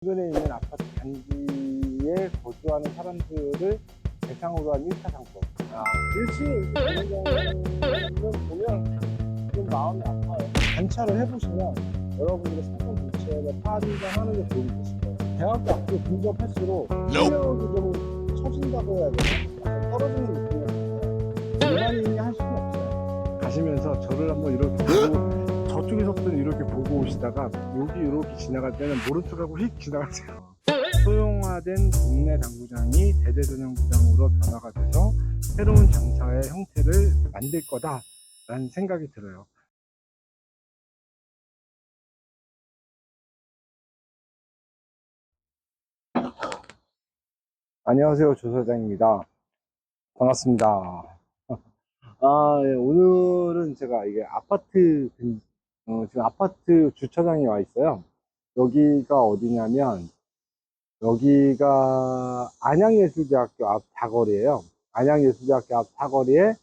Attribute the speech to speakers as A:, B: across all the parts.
A: 인근에 있는 아파트 단지에 거주하는 사람들을 대상으로 한 1차 상권. 일시 그런 경우는 보면 좀 마음이 아파요. 관찰을 해보시면 여러분들의 상권 전체를 판단하는 게 도움이 되실 거예요. 대학교 앞으로 근접할수록 실력이 좀 처진다고 해야 되나? 떨어지는 느낌이 들어요. 일반인이 할 수는 없어요. 가시면서 저를 한번 이렇게 보고 저쪽에서부터 이렇게 보고 오시다가 여기 이렇게 지나갈 때는 모른 척하고 휙 지나가세요. 소형화된 동네 당구장이 대대전형구장으로 변화가 돼서 새로운 장사의 형태를 만들 거다 라는 생각이 들어요. 안녕하세요, 조 사장입니다. 반갑습니다. 예, 오늘은 제가 이게 지금 아파트 주차장에 와 있어요. 여기가 어디냐면 여기가 안양예술대학교 앞 사거리에요. 안양예술대학교 앞 사거리에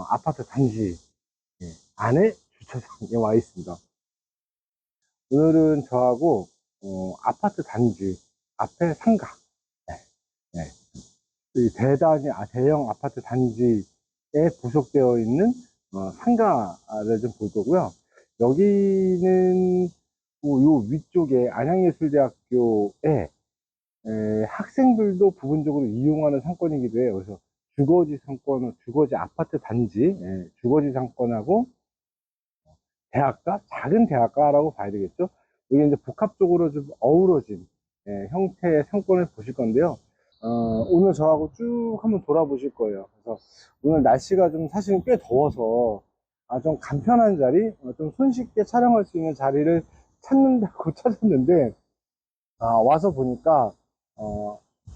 A: 아파트 단지 안에 주차장에 와 있습니다. 오늘은 저하고 아파트 단지 앞에 상가, 네, 네. 이 대형 아파트 단지에 부속되어 있는 상가를 좀 볼 거고요. 여기는 요 위쪽에 안양예술대학교에 학생들도 부분적으로 이용하는 상권이기도 해요. 그래서 주거지 아파트 단지, 주거지 상권하고 대학가, 작은 대학가라고 봐야 되겠죠. 이게 이제 복합적으로 좀 어우러진 형태의 상권을 보실 건데요. 오늘 저하고 쭉 한번 돌아보실 거예요. 그래서 오늘 날씨가 좀 사실은 꽤 더워서 좀 간편한 자리, 좀 손쉽게 촬영할 수 있는 자리를 찾는다고 찾았는데 와서 보니까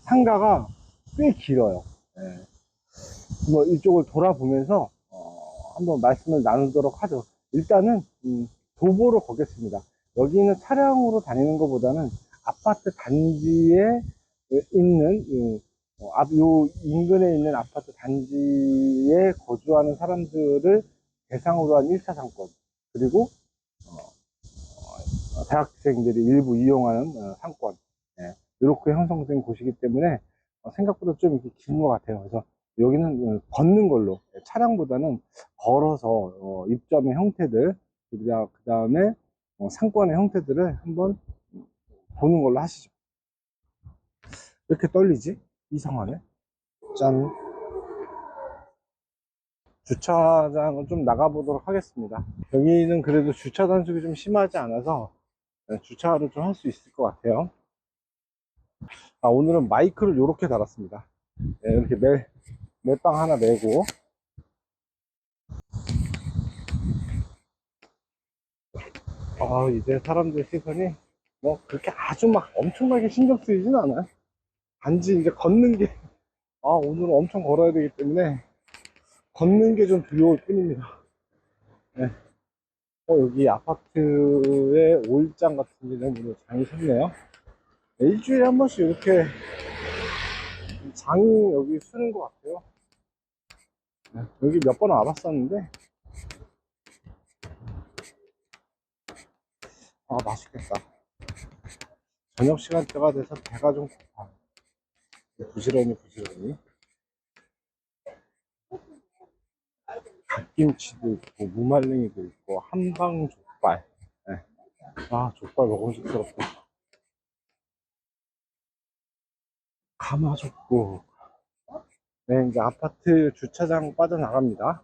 A: 상가가 꽤 길어요. 예. 뭐 이쪽을 돌아보면서 한번 말씀을 나누도록 하죠. 일단은 도보로 걷겠습니다. 여기는 차량으로 다니는 것보다는 아파트 단지에 있는 요 인근에 있는 아파트 단지에 거주하는 사람들을 대상으로 한 1차 상권, 그리고 대학생들이 일부 이용하는 상권, 이렇게 형성된 곳이기 때문에 생각보다 좀 이렇게 긴 것 같아요. 그래서 여기는 걷는 걸로, 차량보다는 걸어서 입점의 형태들, 그 다음에 상권의 형태들을 한번 보는 걸로 하시죠. 왜 이렇게 떨리지? 이상하네. 짠. 주차장을 좀 나가보도록 하겠습니다. 여기는 그래도 주차 단속이 좀 심하지 않아서 주차를 좀 할 수 있을 것 같아요. 오늘은 마이크를 이렇게 달았습니다. 이렇게 멜빵 하나 메고, 이제 사람들 시선이 뭐 그렇게 아주 막 엄청나게 신경 쓰이진 않아요. 단지 이제 걷는 게, 오늘은 엄청 걸어야 되기 때문에 걷는 게 좀 두려울 뿐입니다. 네. 여기 아파트에 오일장 같은 게 좀 장이 섰네요. 일주일에 한 번씩 이렇게 장이 여기 쓰는 것 같아요. 네. 여기 몇 번 와봤었는데, 맛있겠다. 저녁 시간대가 돼서 배가 좀 고파. 부지런히. 갓김치도 있고, 무말랭이도 있고, 한방 족발. 네. 족발 먹음직스럽다. 가마솥국. 네, 이제 아파트 주차장 빠져나갑니다.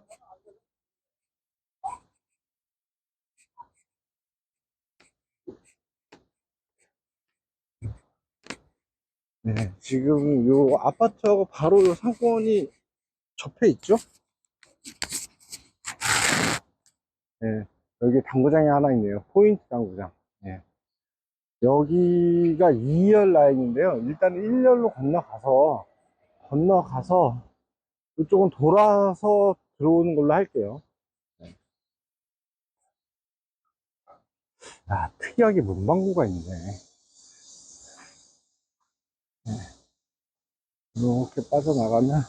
A: 네, 지금 요 아파트하고 바로 요 상권이 접해 있죠? 네, 여기 당구장이 하나 있네요. 포인트 당구장. 네. 여기가 2열 라인인데요. 일단 1열로 건너가서 이쪽은 돌아서 들어오는 걸로 할게요. 네. 특이하게 문방구가 있네. 이렇게 빠져나가면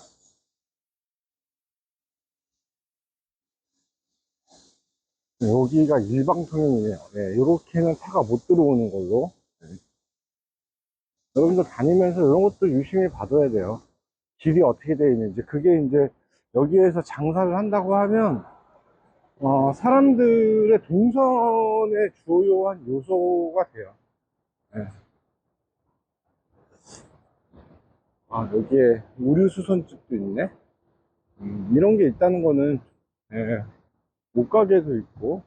A: 여기가 일방 통행이에요. 네, 이렇게는 차가 못 들어오는 걸로. 네. 여러분들 다니면서 이런 것도 유심히 봐둬야 돼요. 길이 어떻게 되어 있는지. 그게 이제 여기에서 장사를 한다고 하면 사람들의 동선의 주요한 요소가 돼요. 예. 아, 여기에 우류수선집도 있네. 이런 게 있다는 거는, 예, 옷가게도 있고,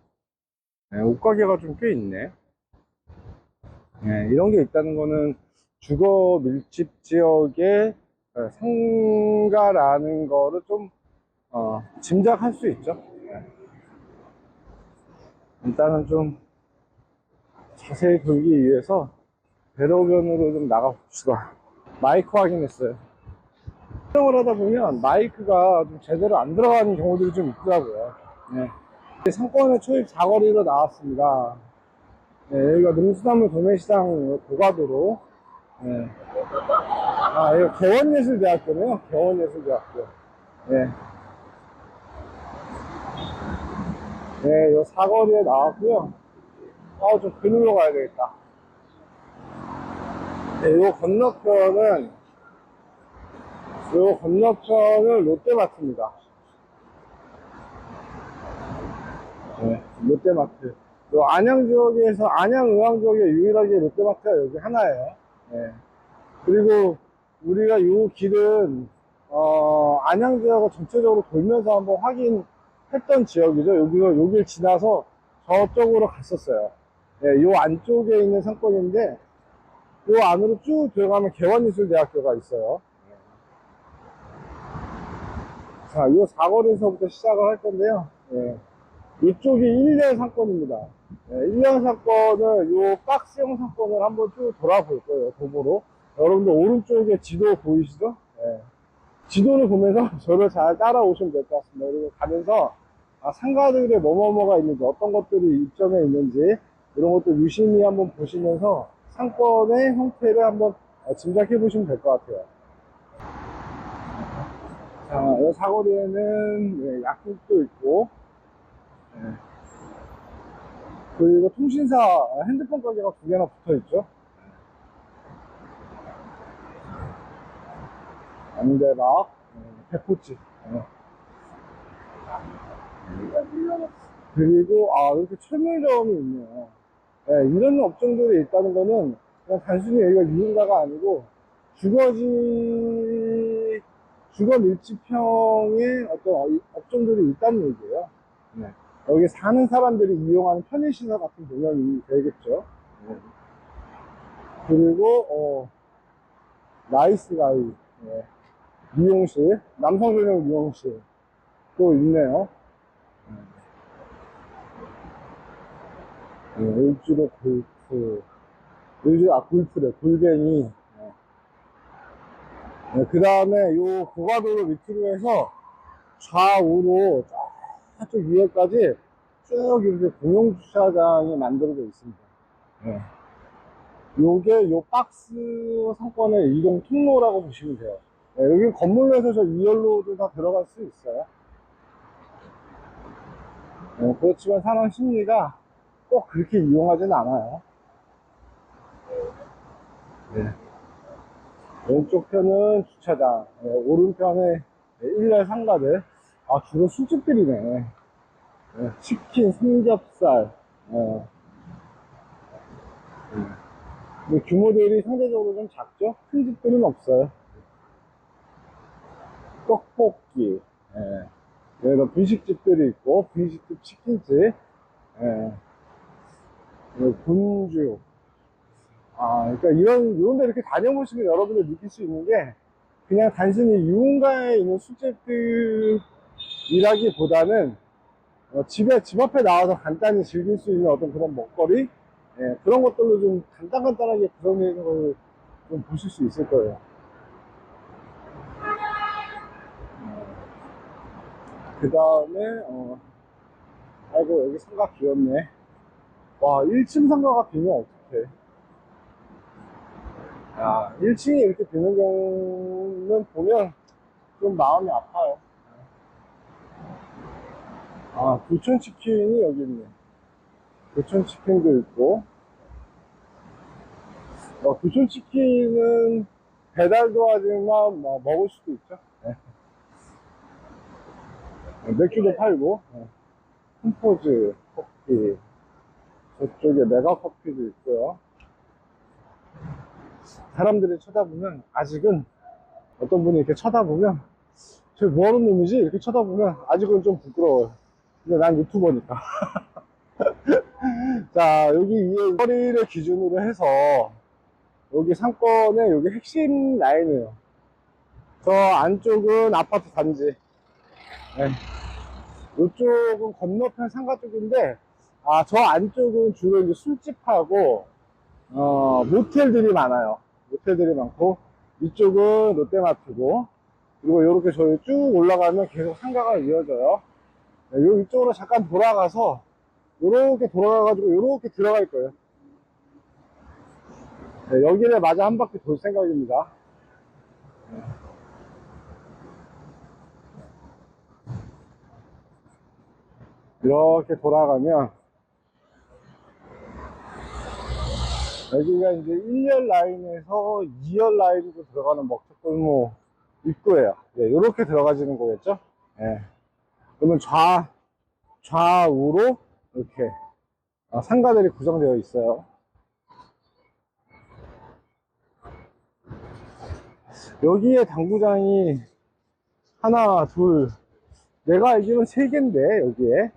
A: 예, 옷가게가 좀 꽤 있네. 예, 이런 게 있다는 거는 주거 밀집 지역의 상가라는 거를 좀, 짐작할 수 있죠. 예. 일단은 좀 자세히 돌기 위해서 배로변으로 좀 나가봅시다. 마이크 확인했어요. 촬영을 하다 보면 마이크가 좀 제대로 안 들어가는 경우들이 좀 있더라고요. 네. 상권의 초입 사거리로 나왔습니다. 네, 여기가 농수산물 도매시장 고가도로. 네. 아, 이거 개원예술대학교네요. 개원예술대학교. 네. 네, 이 사거리에 나왔고요. 좀 그늘로 가야 되겠다. 네, 요 건너편은 롯데마트입니다. 네, 롯데마트. 요 안양 지역에서, 안양 의왕 지역에 유일하게 롯데마트가 여기 하나예요. 네. 그리고 우리가 요 길은, 안양 지역을 전체적으로 돌면서 한번 확인했던 지역이죠. 여기서, 여길 지나서 저쪽으로 갔었어요. 네, 요 안쪽에 있는 상권인데, 요 안으로 쭉 들어가면 개원예술대학교가 있어요. 자, 요 사거리에서부터 시작을 할 건데요. 네. 이쪽이 1년 상권입니다. 네, 1년 상권을, 요 박스형 상권을 한번 쭉 돌아볼 거예요, 도보로. 여러분들 오른쪽에 지도 보이시죠? 네. 지도를 보면서 저를 잘 따라오시면 될 것 같습니다. 그리고 가면서 상가들에 뭐뭐뭐가 있는지, 어떤 것들이 입점해 있는지, 이런 것도 유심히 한번 보시면서 상권의 형태를 한번 짐작해 보시면 될 것 같아요. 자, 이 사거리에는 네, 약국도 있고, 네. 그리고 통신사 핸드폰 가게가 두 개나 붙어 있죠. 안대박, 백호집. 그리고 이렇게 철물점이 있네요. 네, 이런 업종들이 있다는 거는 그냥 단순히 여기가 유흥가가 아니고 주거지 주거 밀집형의 어떤 업종들이 있다는 얘기예요. 네. 여기 사는 사람들이 이용하는 편의시설 같은 개념이 되겠죠. 네. 그리고 나이스가이, 네. 미용실, 남성 전용 미용실 또 있네요. 네, 일주로 골프, 골프래, 골뱅이. 네, 그 다음에 요 고가도로 밑으로 해서 좌우로 저쪽 위에까지 쭉 이렇게 공용주차장이 만들어져 있습니다. 네. 요게 요 박스 상권의 이동 통로라고 보시면 돼요. 네, 여기 건물에서 저 2열로도 다 들어갈 수 있어요. 그렇지만 사람 심리가 꼭 그렇게 이용하진 않아요. 네. 왼쪽 편은 주차장, 오른편에 일렬 상가들. 주로 술집들이네. 치킨, 삼겹살. 근데 규모들이 상대적으로 좀 작죠? 큰 집들은 없어요. 떡볶이. 여기다 분식집들이 있고, 분식집, 치킨집. 그리고 분주. 그러니까 이런 데 이렇게 다녀보시면 여러분들 느낄 수 있는 게, 그냥 단순히 유흥가에 있는 술집들이라기보다는, 집 앞에 나와서 간단히 즐길 수 있는 어떤 그런 먹거리, 그런 것들로 좀 간단하게 구성되어 있는 걸 좀 보실 수 있을 거예요. 그 다음에, 아이고, 여기 상가 비었네. 와, 1층 상가가 비면 어떡해. 야, 1층이 이렇게 비는 경우는 보면 좀 마음이 아파요. 부천치킨이 여기 있네. 부천치킨도 있고, 교촌치킨은 배달도 하지만 먹을 수도 있죠. 네. 맥주도 팔고, 홈포즈 커피, 저쪽에 메가커피도 있고요. 사람들이 쳐다보면, 아직은 어떤 분이 이렇게 쳐다보면 저 뭐하는 놈이지? 이렇게 쳐다보면 아직은 좀 부끄러워요. 근데 난 유튜버니까. 자, 여기 위에 거리를 기준으로 해서 여기 상권의 여기 핵심 라인이에요. 저 안쪽은 아파트 단지. 네. 이쪽은 건너편 상가 쪽인데, 저 안쪽은 주로 이제 술집하고, 모텔들이 많아요. 모텔들이 많고, 이쪽은 롯데마트고, 그리고 이렇게 저희 쭉 올라가면 계속 상가가 이어져요. 네, 요 이쪽으로 잠깐 돌아가서, 요렇게 돌아가가지고, 요렇게 들어갈 거예요. 네, 여기를 마저 한 바퀴 돌 생각입니다. 이렇게 돌아가면, 여기가 이제 1열 라인에서 2열 라인으로 들어가는 먹튀골목 입구예요. 예, 이렇게 들어가지는 거겠죠? 예. 그러면 좌우로 이렇게 상가들이 구성되어 있어요. 여기에 당구장이 하나, 둘, 내가 알기로는 세 개인데, 여기에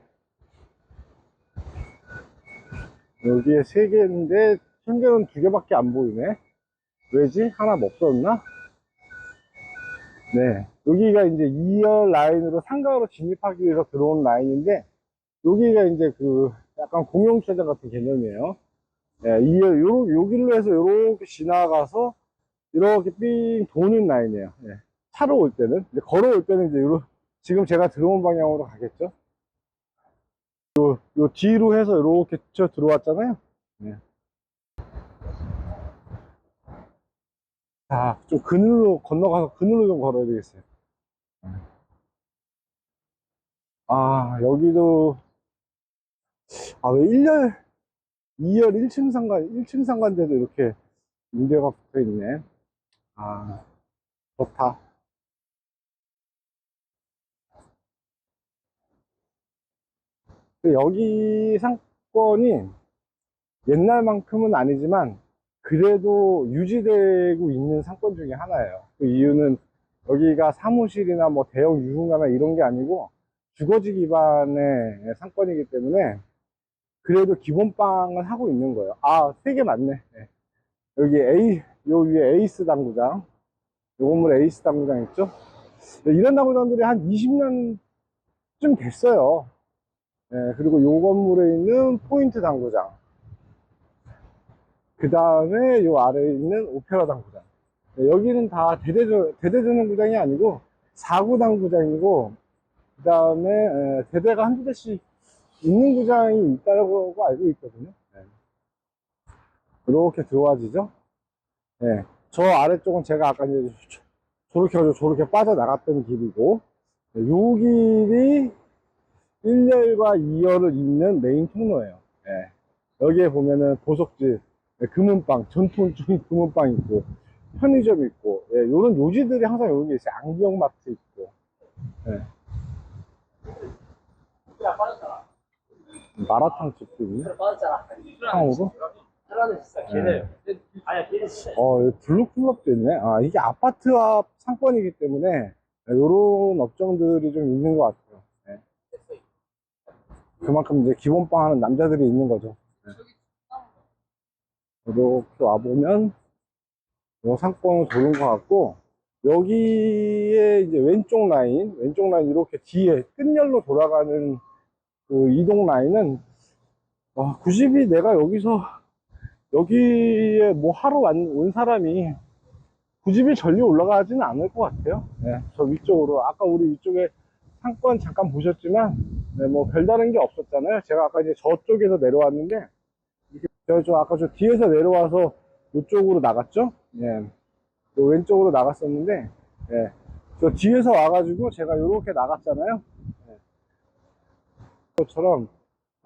A: 세 개인데, 현재는 두 개밖에 안 보이네. 왜지? 하나 뭐 없었나? 네. 여기가 이제 2열 라인으로 상가로 진입하기 위해서 들어온 라인인데, 여기가 이제 그 약간 공용주차장 같은 개념이에요. 네, 여기로 해서 이렇게 지나가서 이렇게 삥 도는 라인이에요. 네. 차로 올 때는. 근데 걸어올 때는 이제 지금 제가 들어온 방향으로 가겠죠. 요 뒤로 해서 이렇게 들어왔잖아요. 네. 좀 그늘로 건너가서 그늘로 좀 걸어야 되겠어요. 여기도, 왜 2열 1층 상가인데도 이렇게 임대가 붙어 있네. 좋다. 여기 상권이 옛날만큼은 아니지만 그래도 유지되고 있는 상권 중에 하나예요. 그 이유는 여기가 사무실이나 뭐 대형 유흥가나 이런 게 아니고 주거지 기반의 상권이기 때문에 그래도 기본빵을 하고 있는 거예요. 세 개 맞네. 네. 여기 요 위에 에이스 당구장, 요 건물 에이스 당구장 있죠? 네, 이런 당구장들이 한 20년쯤 됐어요. 네, 그리고 요 건물에 있는 포인트 당구장, 그 다음에 요 아래에 있는 오페라 당구장. 네, 여기는 다 대대전용 구장이 아니고 4구 당구장이고, 그 다음에 대대가 한두 대씩 있는 구장이 있다고 알고 있거든요. 네. 이렇게 들어와지죠. 네. 저 아래쪽은 제가 아까 이제 저렇게 해가지고 저렇게 빠져나갔던 길이고, 네, 요 길이 1열과 2열을 잇는 메인 통로예요. 네. 여기에 보면은 보석집, 네, 금은빵, 전통적인 금은빵 있고, 편의점 있고, 요런 요지들이 항상 여기 있어요. 안경마트 있고, 예. 마라탕 집도 있네. 탕으로? 블루클럽도 있네. 이게 아파트 앞 상권이기 때문에 요런 업종들이 좀 있는 것 같아요. 예. 그만큼 이제 기본빵 하는 남자들이 있는 거죠. 예. 이렇게 와보면 요 상권을 도는 것 같고, 여기에 이제 왼쪽 라인 이렇게 뒤에 끝열로 돌아가는 그 이동 라인은 굳이 내가 여기에 뭐 하러 온 사람이 굳이 전리 올라가지는 않을 것 같아요. 네, 저 위쪽으로 아까 우리 위쪽에 상권 잠깐 보셨지만 뭐 별다른 게 없었잖아요. 제가 아까 이제 저쪽에서 내려왔는데 아까 저 뒤에서 내려와서 이쪽으로 나갔죠. 예. 왼쪽으로 나갔었는데, 예. 저 뒤에서 와가지고 제가 이렇게 나갔잖아요. 예. 것처럼,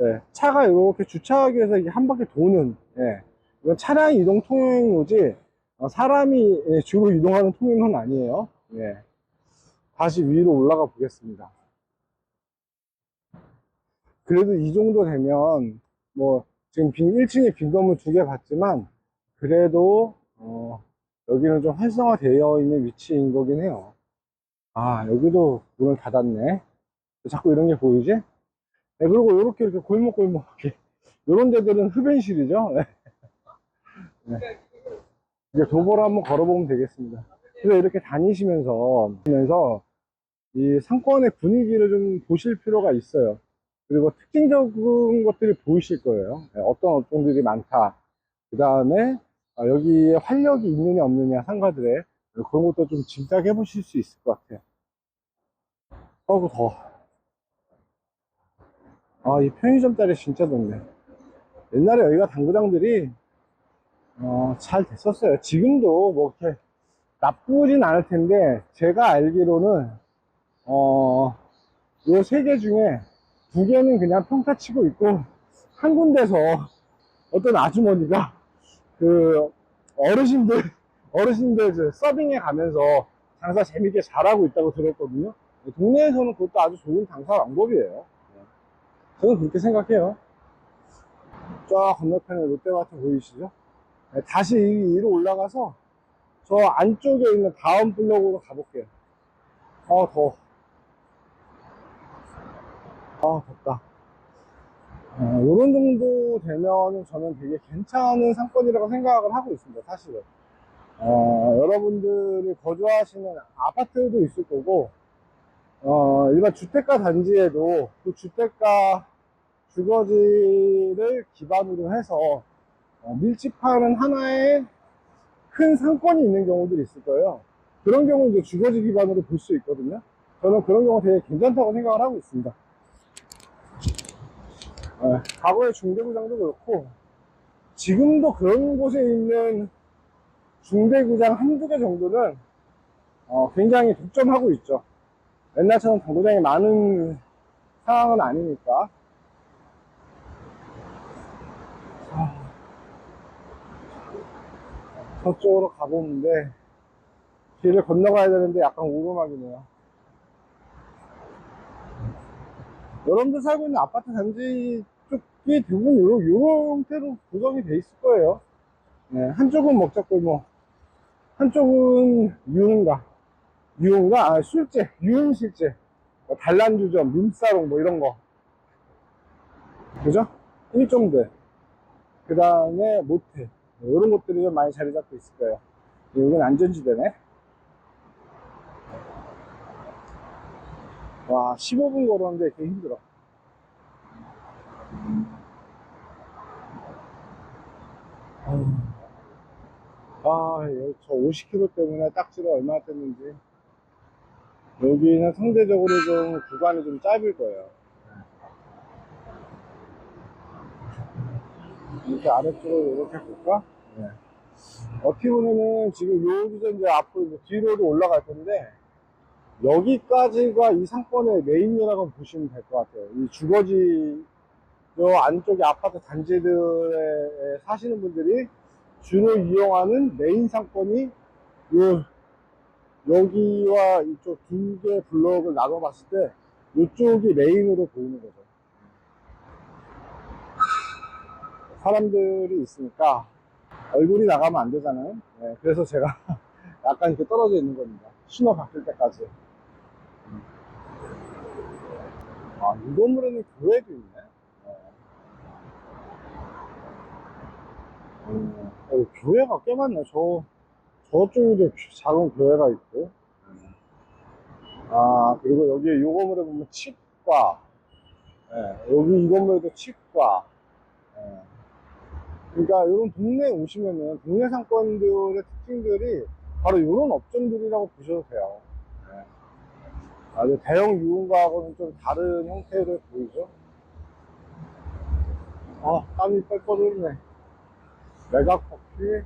A: 예. 차가 이렇게 주차하기 위해서 이게 한 바퀴 도는, 예. 이건 차량 이동 통행로지, 사람이 주로 이동하는 통행로는 아니에요. 예. 다시 위로 올라가 보겠습니다. 그래도 이 정도 되면, 뭐, 지금 1층에 빈 건물 2개 봤지만, 그래도, 여기는 좀 활성화되어 있는 위치인 거긴 해요. 아, 여기도 문을 닫았네. 자꾸 이런 게 보이지? 네, 그리고 이렇게 골목골목, 이런 데들은 흡연실이죠. 네. 네. 이제 도보로 한번 걸어보면 되겠습니다. 그래서 이렇게 다니시면서, 이 상권의 분위기를 좀 보실 필요가 있어요. 그리고 특징적인 것들이 보이실 거예요. 네, 어떤 업종들이 많다. 그 다음에 여기에 활력이 있느냐 없느냐 상가들의 그런 것도 좀 짐작해 보실 수 있을 것 같아요. 어우 더워. 아, 이 편의점 자리 진짜 덥네. 옛날에 여기가 당구장들이 잘 됐었어요. 지금도 뭐 이렇게 나쁘진 않을 텐데 제가 알기로는 요 3개 중에 2개는 그냥 평타 치고 있고 한 군데서 어떤 아주머니가 그 어르신들 이제 서빙에 가면서 장사 재밌게 잘하고 있다고 들었거든요. 동네에서는 그것도 아주 좋은 장사 방법이에요. 저는 그렇게 생각해요. 쫙 건너편에 롯데마트 보이시죠? 네, 다시 위로 올라가서 저 안쪽에 있는 다음 블록으로 가볼게요. 더워. 덥다. 요런 정도 되면은 저는 되게 괜찮은 상권이라고 생각을 하고 있습니다, 사실은. 여러분들이 거주하시는 아파트도 있을 거고, 일반 주택가 단지에도 그 주택가 주거지를 기반으로 해서 밀집하는 하나의 큰 상권이 있는 경우들이 있을 거예요. 그런 경우 이제 주거지 기반으로 볼 수 있거든요. 저는 그런 경우 되게 괜찮다고 생각을 하고 있습니다. 과거의 중대구장도 그렇고 지금도 그런 곳에 있는 중대구장 한두 개 정도는 굉장히 독점하고 있죠. 옛날처럼 당구장이 많은 상황은 아니니까. 저쪽으로 가보는데 길을 건너가야 되는데 약간 오르막이네요. 여러분들 살고 있는 아파트 단지 쪽이 대부분 요런 형태로 구성이 돼 있을 거예요. 네, 한쪽은 먹자골목, 한쪽은 유흥가, 술집, 유흥실집, 뭐 단란주점, 룸사롱 뭐 이런 거, 그죠? 1점들, 그 다음에 모텔, 이런 것들이 좀 많이 자리 잡고 있을 거예요. 여기는 안전지대네. 와, 15분 걸었는데 되게 힘들어. 저 50km 때문에 딱지를 얼마나 뗐는지. 여기는 상대적으로 좀 구간이 좀 짧을 거예요. 이렇게 아래쪽으로 이렇게 볼까? 네. 어떻게 보면은 지금 여기서 이제 앞으로 이제 뒤로도 올라갈 텐데 여기까지가 이 상권의 메인이라고 보시면 될 것 같아요. 이 주거지 요 안쪽에 아파트 단지들에 사시는 분들이 주로 이용하는 메인 상권이 요 여기와 이쪽 2개 블록을 나눠 봤을 때 이쪽이 메인으로 보이는 거죠. 사람들이 있으니까 얼굴이 나가면 안 되잖아요. 네, 그래서 제가 약간 이렇게 떨어져 있는 겁니다. 신호 바뀔 때까지. 이 건물에는 교회도 있네. 교회가 꽤 많네. 저쪽에도 작은 교회가 있고. 그리고 여기 이 건물에 보면 치과. 여기 이 건물에도 치과. 그러니까 이런 동네에 오시면은 동네 상권들의 특징들이 바로 이런 업종들이라고 보셔도 돼요. 아주 대형 유흥가하고는 좀 다른 형태를 보이죠. 땀이 뻘뻘 흐르네. 메가커피.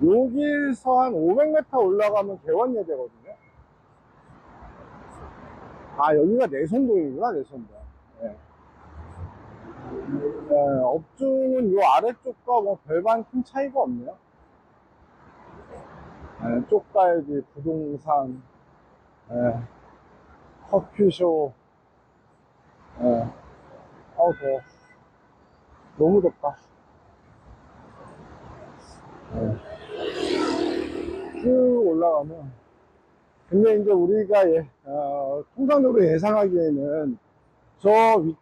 A: 여기서 한 500m 올라가면 개원예대거든요. 여기가 내선동이구나, 내선동. 네. 예, 업종은 요 아래쪽과 뭐 별반 큰 차이가 없네요. 예, 쪽갈비, 부동산, 예, 커피숍, 예, 아우 더워. 너무 덥다. 예, 쭉 올라가면. 근데 이제 우리가 통상적으로 예상하기에는 저 위,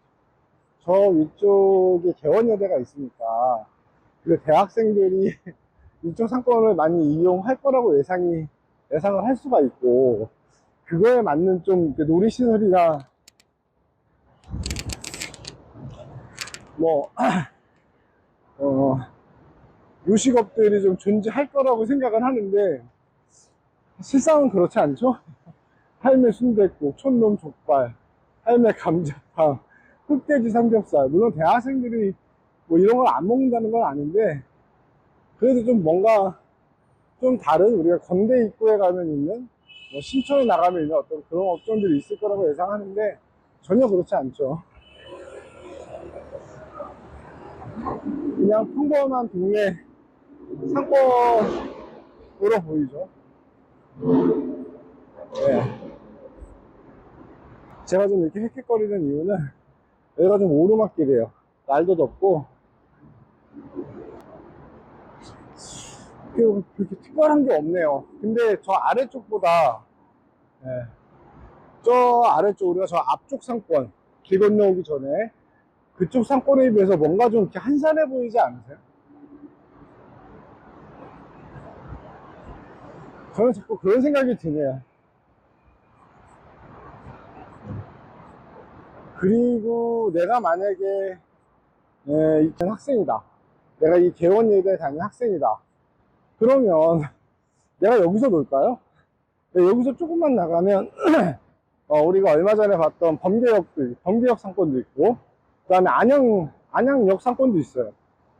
A: 저 위쪽에 개원여대가 있으니까 그 대학생들이 이쪽 상권을 많이 이용할 거라고 예상을 할 수가 있고, 그거에 맞는 좀 놀이시설이나 뭐 어, 요식업들이 좀 존재할 거라고 생각을 하는데, 실상은 그렇지 않죠? 할매 순댓국, 촌놈 족발, 할매 감자탕, 흑돼지 삼겹살. 물론 대학생들이 뭐 이런 걸 안 먹는다는 건 아닌데, 그래도 좀 뭔가 좀 다른, 우리가 건대 입구에 가면 있는, 뭐 신촌에 나가면 있는 어떤 그런 업종들이 있을 거라고 예상하는데, 전혀 그렇지 않죠. 그냥 평범한 동네 상권으로 보이죠. 네. 제가 좀 이렇게 헥헥거리는 이유는 여기가 좀 오르막길이에요. 날도 덥고, 그렇게 특별한 게 없네요. 근데 저 아래쪽보다, 예, 저 아래쪽, 우리가 저 앞쪽 상권, 길 건너오기 전에 그쪽 상권에 비해서 뭔가 좀 이렇게 한산해 보이지 않으세요? 저는 자꾸 그런 생각이 드네요. 그리고 내가 만약에 이 학생이다. 내가 이 개원예대에 다니는 학생이다. 그러면 내가 여기서 놀까요? 여기서 조금만 나가면 우리가 얼마 전에 봤던 범계역 상권도 있고, 그 다음에 안양역 상권도 있어요.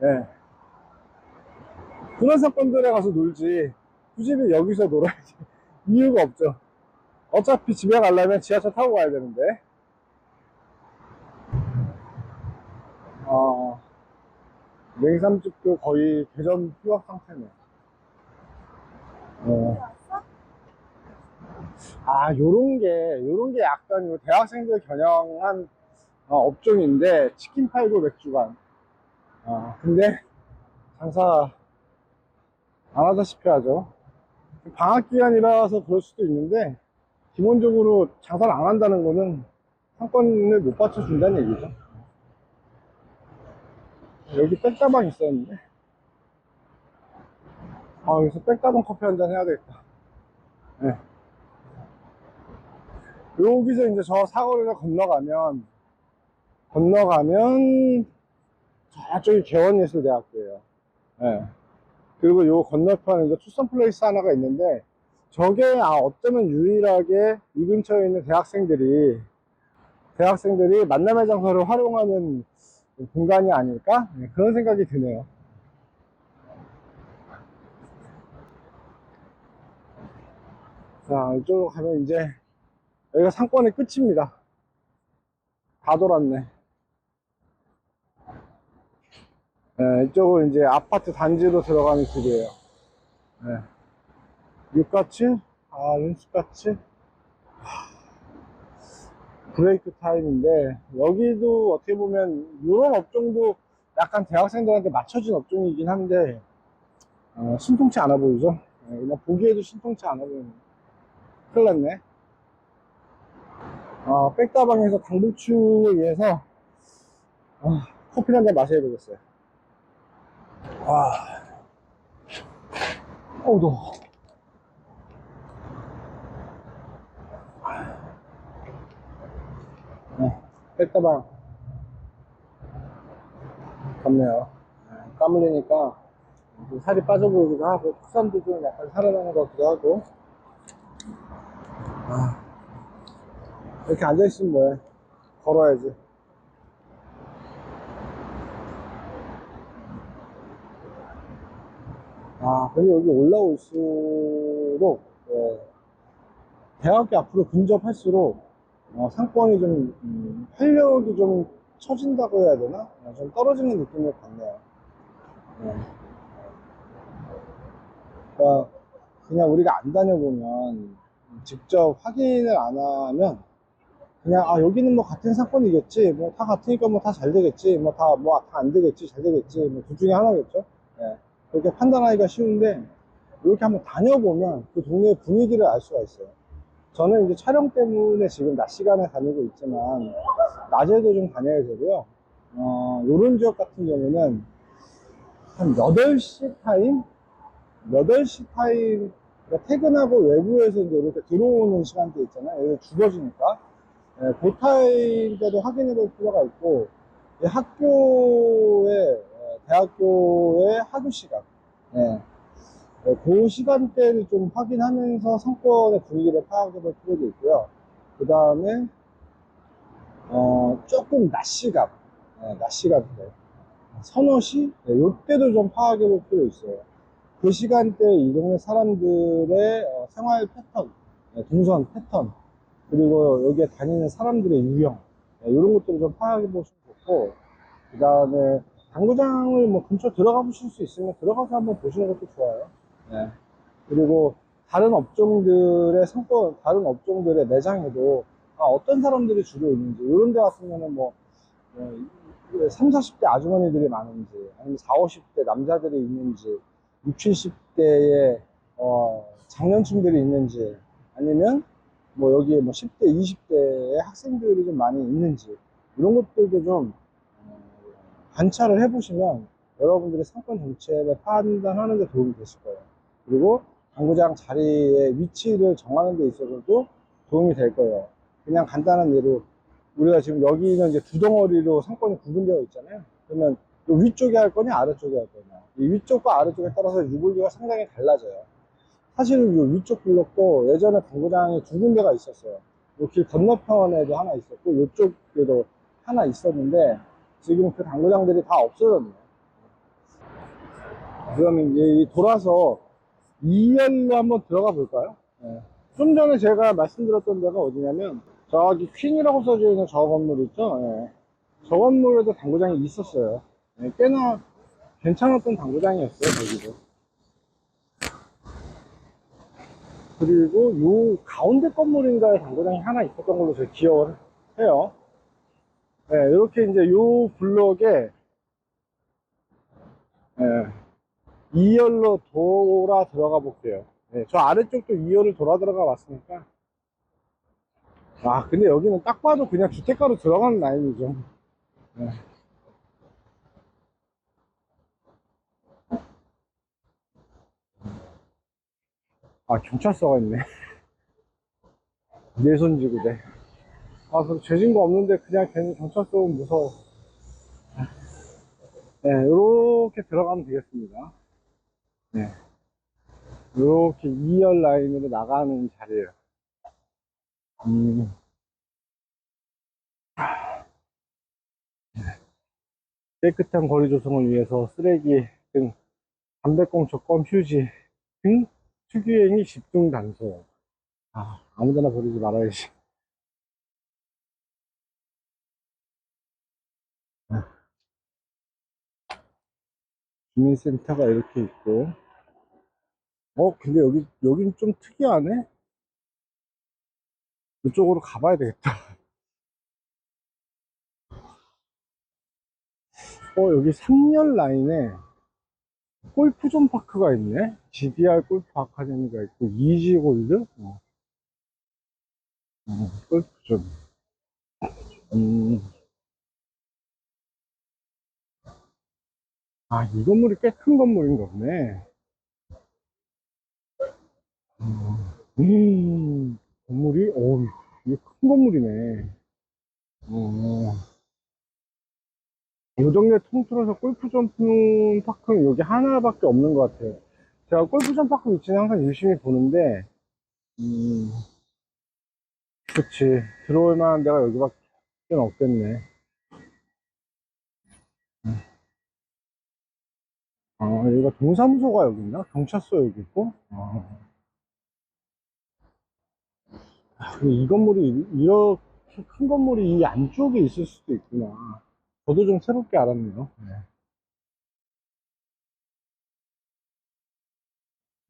A: 예. 그런 상권들에 가서 놀지, 굳이 여기서 놀아야지 이유가 없죠. 어차피 집에 가려면 지하철 타고 가야 되는데. 어, 냉삼집도 거의 개점 휴업 상태네. 어. 요런 게 약간 대학생들 겨냥한 업종인데, 치킨 팔고 맥주관. 근데 장사 안 하다시피 하죠. 방학 기간이라서 그럴 수도 있는데, 기본적으로 장사를 안 한다는 거는 상권을 못 받쳐준다는 얘기죠. 여기 백다방 있었는데, 여기서 백다방 커피 한잔 해야 되겠다. 네. 여기서 이제 저 사거리를 건너가면 저쪽이 개원예술대학교예요. 네. 그리고 요 건너편에 이제 투썸 플레이스 하나가 있는데, 저게 어쩌면 유일하게 이 근처에 있는 대학생들이 만남의 장소를 활용하는 공간이 아닐까? 네, 그런 생각이 드네요. 자, 이쪽으로 가면 이제 여기가 상권의 끝입니다. 다 돌았네. 네, 이쪽은 이제 아파트 단지로 들어가는 길이에요. 네. 육가치? 윤숙가치? 브레이크 타임인데, 여기도 어떻게 보면 이런 업종도 약간 대학생들한테 맞춰진 업종이긴 한데, 신통치 않아 보이죠? 그냥 보기에도 신통치 않아 보이네. 큰일 났네. 백다방에서 당부추에 의해서 커피 한 잔 마셔야 되겠어요. 어우 더워. 백다방 덥네요. 땀 흘리니까 좀 살이 빠져 보이기도 하고, 턱선도 좀 약간 살아나는 것 같기도 하고. 이렇게 앉아있으면 뭐해. 걸어야지. 근데 여기 올라올수록, 대학교 앞으로 근접할수록, 상권이 좀, 활력이 좀 처진다고 해야 되나? 좀 떨어지는 느낌을 받네요. 네. 그러니까 그냥 우리가 안 다녀보면 직접 확인을 안 하면 그냥 아 여기는 뭐 같은 사건이겠지 뭐 다 같으니까 뭐 다 잘 되겠지 뭐 다 안 되겠지 잘 되겠지 뭐 둘 중에 하나겠죠. 예. 그렇게 판단하기가 쉬운데 이렇게 한번 다녀보면 그 동네 분위기를 알 수가 있어요. 저는 이제 촬영 때문에 지금 낮 시간에 다니고 있지만 낮에도 좀 다녀야 되고요. 요런 지역 같은 경우는 한 8시 타임? 8시 타임, 그러니까 퇴근하고 외부에서 이제 이렇게 들어오는 시간대 있잖아요. 여기 죽어지니까. 예, 그 타임 때도 확인해 볼 필요가 있고, 이 대학교의 학교 시간. 예, 그 시간대를 좀 확인하면서 상권의 분위기를 파악해 볼 필요도 있고요. 그 다음에, 조금 낮 시간, 낮 시간대. 서너 시? 네, 요때도 좀 파악해 볼 필요 있어요. 그 시간대에 이 동네 사람들의 생활 패턴, 동선 패턴, 그리고 여기에 다니는 사람들의 유형, 이런 것들을 좀 파악해 보시면 좋고, 그 다음에 당구장을 뭐 근처 들어가 보실 수 있으면 들어가서 한번 보시는 것도 좋아요. 네. 그리고 다른 업종들의 매장에도 어떤 사람들이 주로 있는지, 이런 데 같으면은 뭐, 3, 40대 아주머니들이 많은지, 아니면 4, 50대 남자들이 있는지, 6, 70대의 장년층들이 있는지, 아니면 뭐 여기에 뭐 10대, 20대의 학생들이 좀 많이 있는지, 이런 것들도 좀 관찰을 해보시면 여러분들의 상권 정책을 판단하는 데 도움이 되실 거예요. 그리고 당구장 자리의 위치를 정하는 데 있어서도 도움이 될 거예요. 그냥 간단한 예로 우리가 지금 여기는 이제 두 덩어리로 상권이 구분되어 있잖아요. 그러면 위쪽에 할 거냐 아래쪽에 할 거냐, 이 위쪽과 아래쪽에 따라서 유불리가 상당히 달라져요. 사실은 이 위쪽 블록도 예전에 당구장이 두 군데가 있었어요. 이 길 건너편에도 하나 있었고 이쪽에도 하나 있었는데 지금 그 당구장들이 다 없어졌네요. 그러면 이제 돌아서 2열로 한번 들어가 볼까요? 네. 좀 전에 제가 말씀드렸던 데가 어디냐면 저기 퀸이라고 써져 있는 저 건물 있죠? 네. 저 건물에도 당구장이 있었어요. 네, 꽤나 괜찮았던 당구장이었어요, 거기도. 그리고 요 가운데 건물인가에 당구장이 하나 있었던 걸로 제가 기억을 해요. 네, 이렇게 이제 요 블록에, 네, 2열로 돌아 들어가 볼게요. 네, 저 아래쪽도 2열을 돌아 들어가 봤으니까. 아, 근데 여기는 딱 봐도 그냥 주택가로 들어가는 라인이죠. 네. 아, 경찰서가 있네. 내손지구대. 아, 그럼 죄진 거 없는데 그냥 괜히 경찰서 오면 무서워. 네, 이렇게 들어가면 되겠습니다. 네, 이렇게 2열 라인으로 나가는 자리예요. 음, 깨끗한 거리 조성을 위해서 쓰레기 등 담배꽁, 적검, 휴지 등 특유행위 집중 단속. 아, 아무데나 버리지 말아야지. 주민센터가 이렇게 있고, 근데 여긴 좀 특이하네? 이쪽으로 가봐야 되겠다. 여기 3열 라인에 골프존 파크가 있네? GDR 골프 아카데미가 있고, 이지골드? 골프존. 음, 아, 이 건물이 꽤 큰 건물인가 보네. 건물이, 이게 큰 건물이네. 어, 이 동네 통틀어서 골프존 파크는 여기 하나밖에 없는 것 같아요. 제가 골프존 파크 위치는 항상 열심히 보는데, 음, 그치. 들어올 만한 데가 여기밖에 없겠네. 아, 여기가 동사무소가 여기 있나? 경찰서 여기 있고? 근데 이 건물이, 이렇게 큰 건물이 이 안쪽에 있을 수도 있구나. 저도 좀 새롭게 알았네요. 네.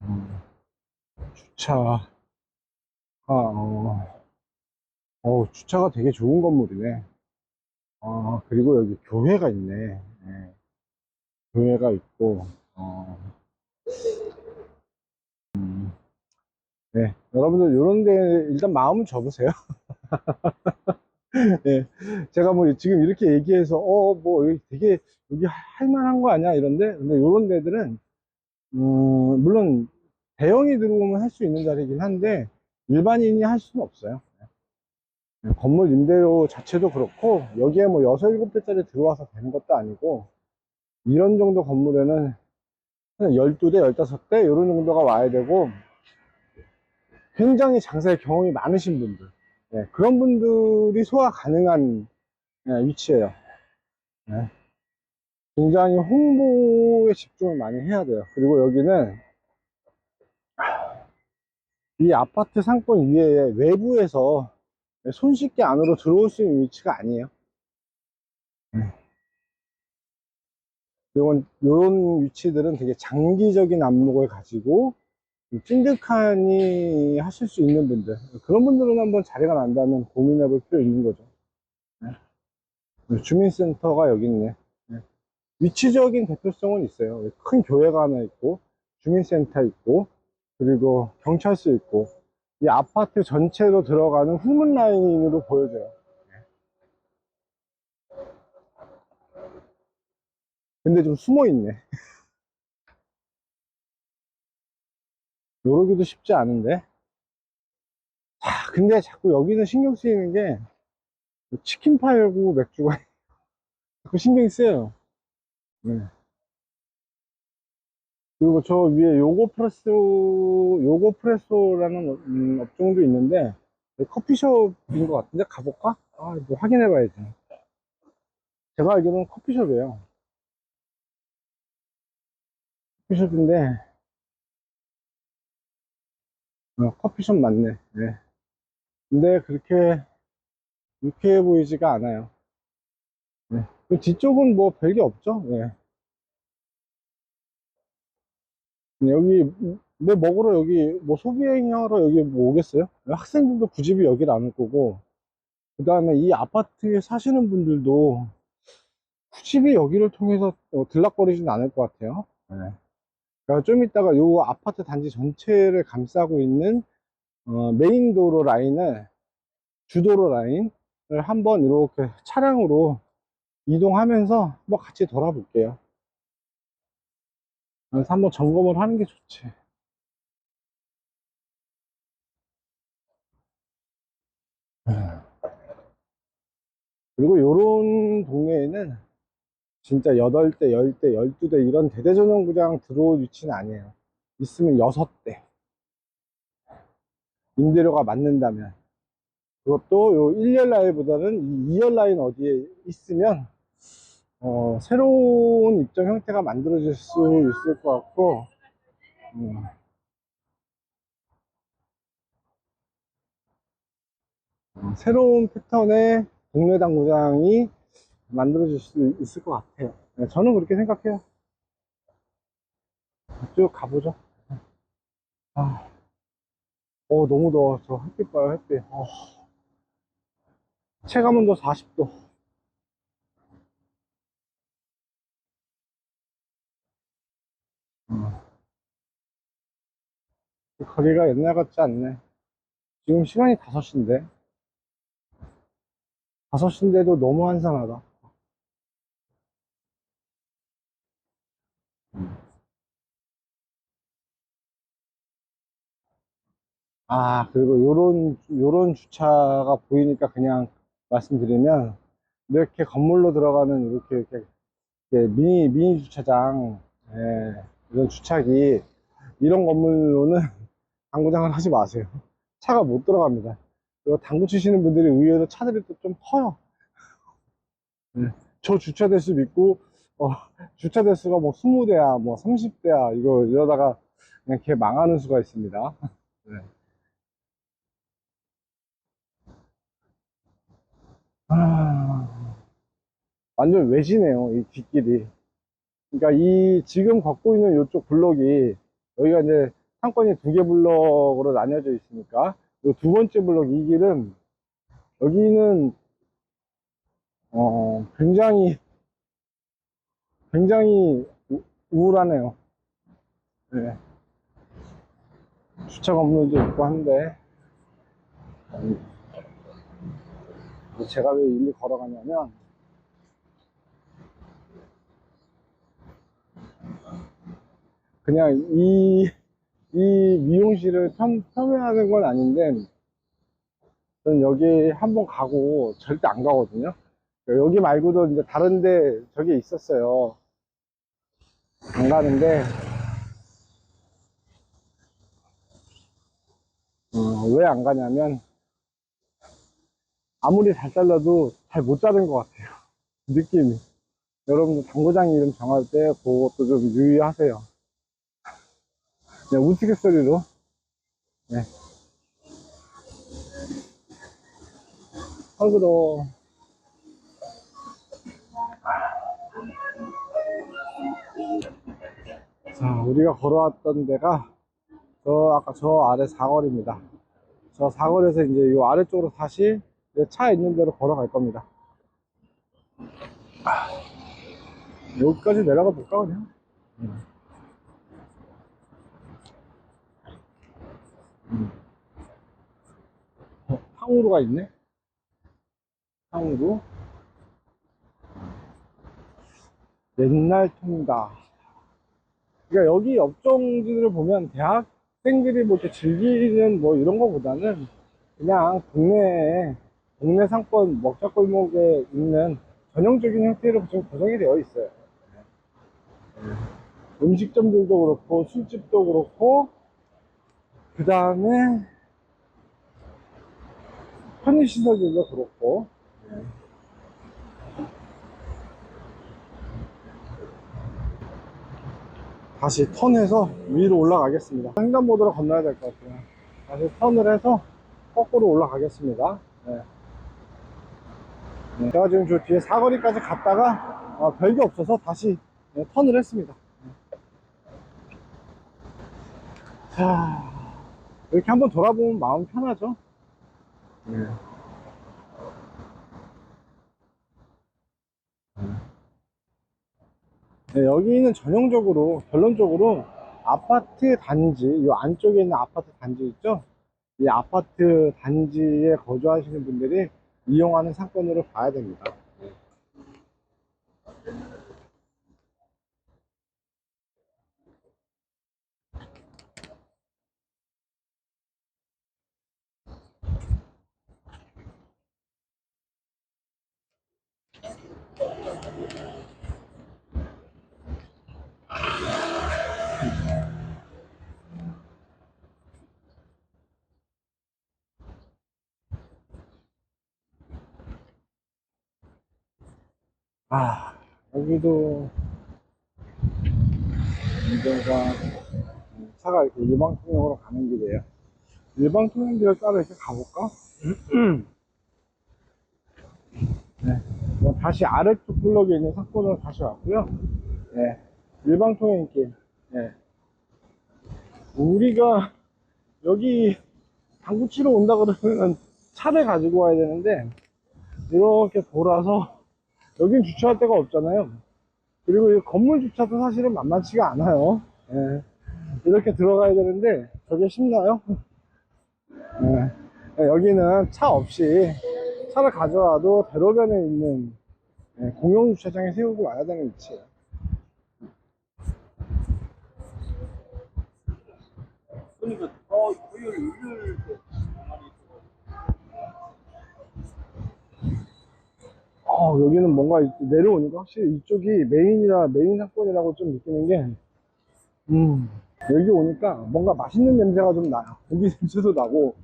A: 음, 주차, 주차가 되게 좋은 건물이네. 그리고 여기 교회가 있네. 네, 교회가 있고, 어, 네. 여러분들, 요런 데 일단 마음은 접으세요. 예. 제가 뭐 지금 이렇게 얘기해서, 뭐 여기 되게, 여기 할 만한 거 아니야? 이런데, 근데 요런 데들은, 물론 대형이 들어오면 할 수 있는 자리이긴 한데, 일반인이 할 수는 없어요. 건물 임대료 자체도 그렇고, 여기에 뭐 6, 7대짜리 들어와서 되는 것도 아니고, 이런 정도 건물에는 한 12대, 15대, 이런 정도가 와야 되고, 굉장히 장사의 경험이 많으신 분들, 그런 분들이 소화 가능한 위치예요. 예. 굉장히 홍보에 집중을 많이 해야 돼요. 그리고 여기는 이 아파트 상권 위에 외부에서 손쉽게 안으로 들어올 수 있는 위치가 아니에요. 이런 위치들은 되게 장기적인 안목을 가지고 찐득하니 하실 수 있는 분들, 그런 분들은 한번 자리가 난다면 고민해 볼 필요 있는 거죠. 주민센터가 여기 있네. 위치적인 대표성은 있어요. 큰 교회가 하나 있고, 주민센터 있고, 그리고 경찰서 있고, 이 아파트 전체로 들어가는 후문 라인으로 보여져요. 근데 좀 숨어 있네. 요러기도 쉽지 않은데. 근데 자꾸 여기는 신경 쓰이는 게, 치킨 팔고 맥주가 자꾸 신경이 쓰여요. 네. 그리고 저 위에 요거 프레소라는 업종도 있는데, 커피숍인 것 같은데, 가볼까? 이거 확인해 봐야지. 제가 알기로는 커피숍이에요. 커피숍인데, 커피숍 맞네. 네. 근데 그렇게 유쾌해 보이지가 않아요. 네. 그 뒤쪽은 뭐 별게 없죠. 네. 여기 뭐 먹으러 여기 뭐 소비행하러 여기 뭐 오겠어요? 학생들도 굳이 여기를 안 올 거고, 그 다음에 이 아파트에 사시는 분들도 굳이 여기를 통해서 들락거리진 않을 것 같아요. 네. 그러니까 좀 이따가 요 아파트 단지 전체를 감싸고 있는 메인 도로 라인을, 주도로 라인을 한번 이렇게 차량으로 이동하면서 뭐 같이 돌아볼게요. 그래서 한번 점검을 하는 게 좋지. 그리고 요런 동네에는 진짜 8대, 10대, 12대 이런 대대전용구장 들어올 위치는 아니에요. 있으면 6대. 임대료가 맞는다면. 그것도 요 1열 라인보다는 이 2열 라인 어디에 있으면, 새로운 입점 형태가 만들어질 수 있을 것 같고, 음, 새로운 패턴의 동네 당구장이 만들어질 수 있을 것 같아요. 네, 저는 그렇게 생각해요. 쭉 가보죠. 아, 너무 더워. 저 햇빛 봐요, 햇빛. 체감온도 40도. 거리가 옛날 같지 않네. 지금 시간이 5시인데. 5시인데도 너무 한산하다. 그리고 요런 주차가 보이니까 그냥 말씀드리면, 이렇게 건물로 들어가는 이렇게 미니 주차장, 이런 주차기, 이런 건물로는 당구장을 하지 마세요. 차가 못 들어갑니다. 그리고 당구 치시는 분들이 의외로 차들이 또 좀 커요. 네. 저 주차 대수 믿고, 어, 주차 대수가 뭐 20대야, 뭐 30대야, 이러다가 그냥 걔 망하는 수가 있습니다. 네. 아, 완전 외지네요, 이 뒷길이. 그러니까 이 지금 걷고 있는 이쪽 블록이, 여기가 이제 상권이 두 개 블록으로 나뉘어져 있으니까 이 두 번째 블록 이 길은, 여기는 굉장히 굉장히 우울하네요. 네. 주차 건물도 있고 한데, 제가 왜 일리 걸어가냐면, 그냥 이 미용실을 폄훼하는 건 아닌데, 저는 여기 한번 가고 절대 안 가거든요. 여기 말고도 이제 다른데 저기 있었어요. 안 가는데, 왜 안 가냐면, 아무리 잘 잘라도 잘 못 자른 것 같아요. 느낌이. 여러분들 당구장 이름 정할 때 그것도 좀 유의하세요. 그냥 우스갯소리로. 네. 얼굴도. 자, 우리가 걸어왔던 데가 아까 저 아래 사거리입니다. 저 사거리에서 이제 이 아래쪽으로 다시 차 있는 데로 걸어갈 겁니다. 여기까지 내려가 볼까, 그냥? 탕후루가 있네? 탕후루. 옛날 통닭. 그러니까 여기 업종들을 보면 대학생들이 뭐 이렇게 즐기는 뭐 이런 거보다는 그냥 동네 상권 먹자골목에 있는 전형적인 형태로 지금 구성이 되어 있어요. 음식점들도 그렇고 술집도 그렇고, 그 다음에 편의시설들도 그렇고. 다시 턴해서 위로 올라가겠습니다. 횡단보도로 건너야 될 것 같아요. 다시 턴을 해서 거꾸로 올라가겠습니다. 네. 네. 제가 지금 저 뒤에 사거리까지 갔다가 별게 없어서 다시 턴을 했습니다. 자, 이렇게 한번 돌아보면 마음 편하죠. 네. 네, 여기는 전형적으로, 결론적으로 아파트 단지, 이 안쪽에 있는 아파트 단지 있죠? 이 아파트 단지에 거주하시는 분들이 이용하는 상권으로 봐야 됩니다. 아, 여기도 문제가, 차가 이렇게 일방통행으로 가는 길이에요. 일방통행길을 따라 이렇게 가볼까? 네. 다시 아래쪽 블럭에 있는 상권으로 다시 왔고요. 네. 일방통행길. 네. 우리가 여기 당구 치러 온다 그러면 차를 가지고 와야 되는데, 이렇게 돌아서, 여긴 주차할 데가 없잖아요. 그리고 이 건물 주차도 사실은 만만치가 않아요. 예. 이렇게 들어가야 되는데 저게 쉽나요? 예. 예, 여기는 차 없이 차를 가져와도 대로변에 있는 공용 주차장에 세우고 와야 되는 위치예요. 그러니까 더 토요일 일요일 때 여기는 뭔가 내려오니까 확실히 이쪽이 메인 상권이라고 좀 느끼는 게, 여기 오니까 뭔가 맛있는 냄새가 좀 나요. 고기 냄새도 나고,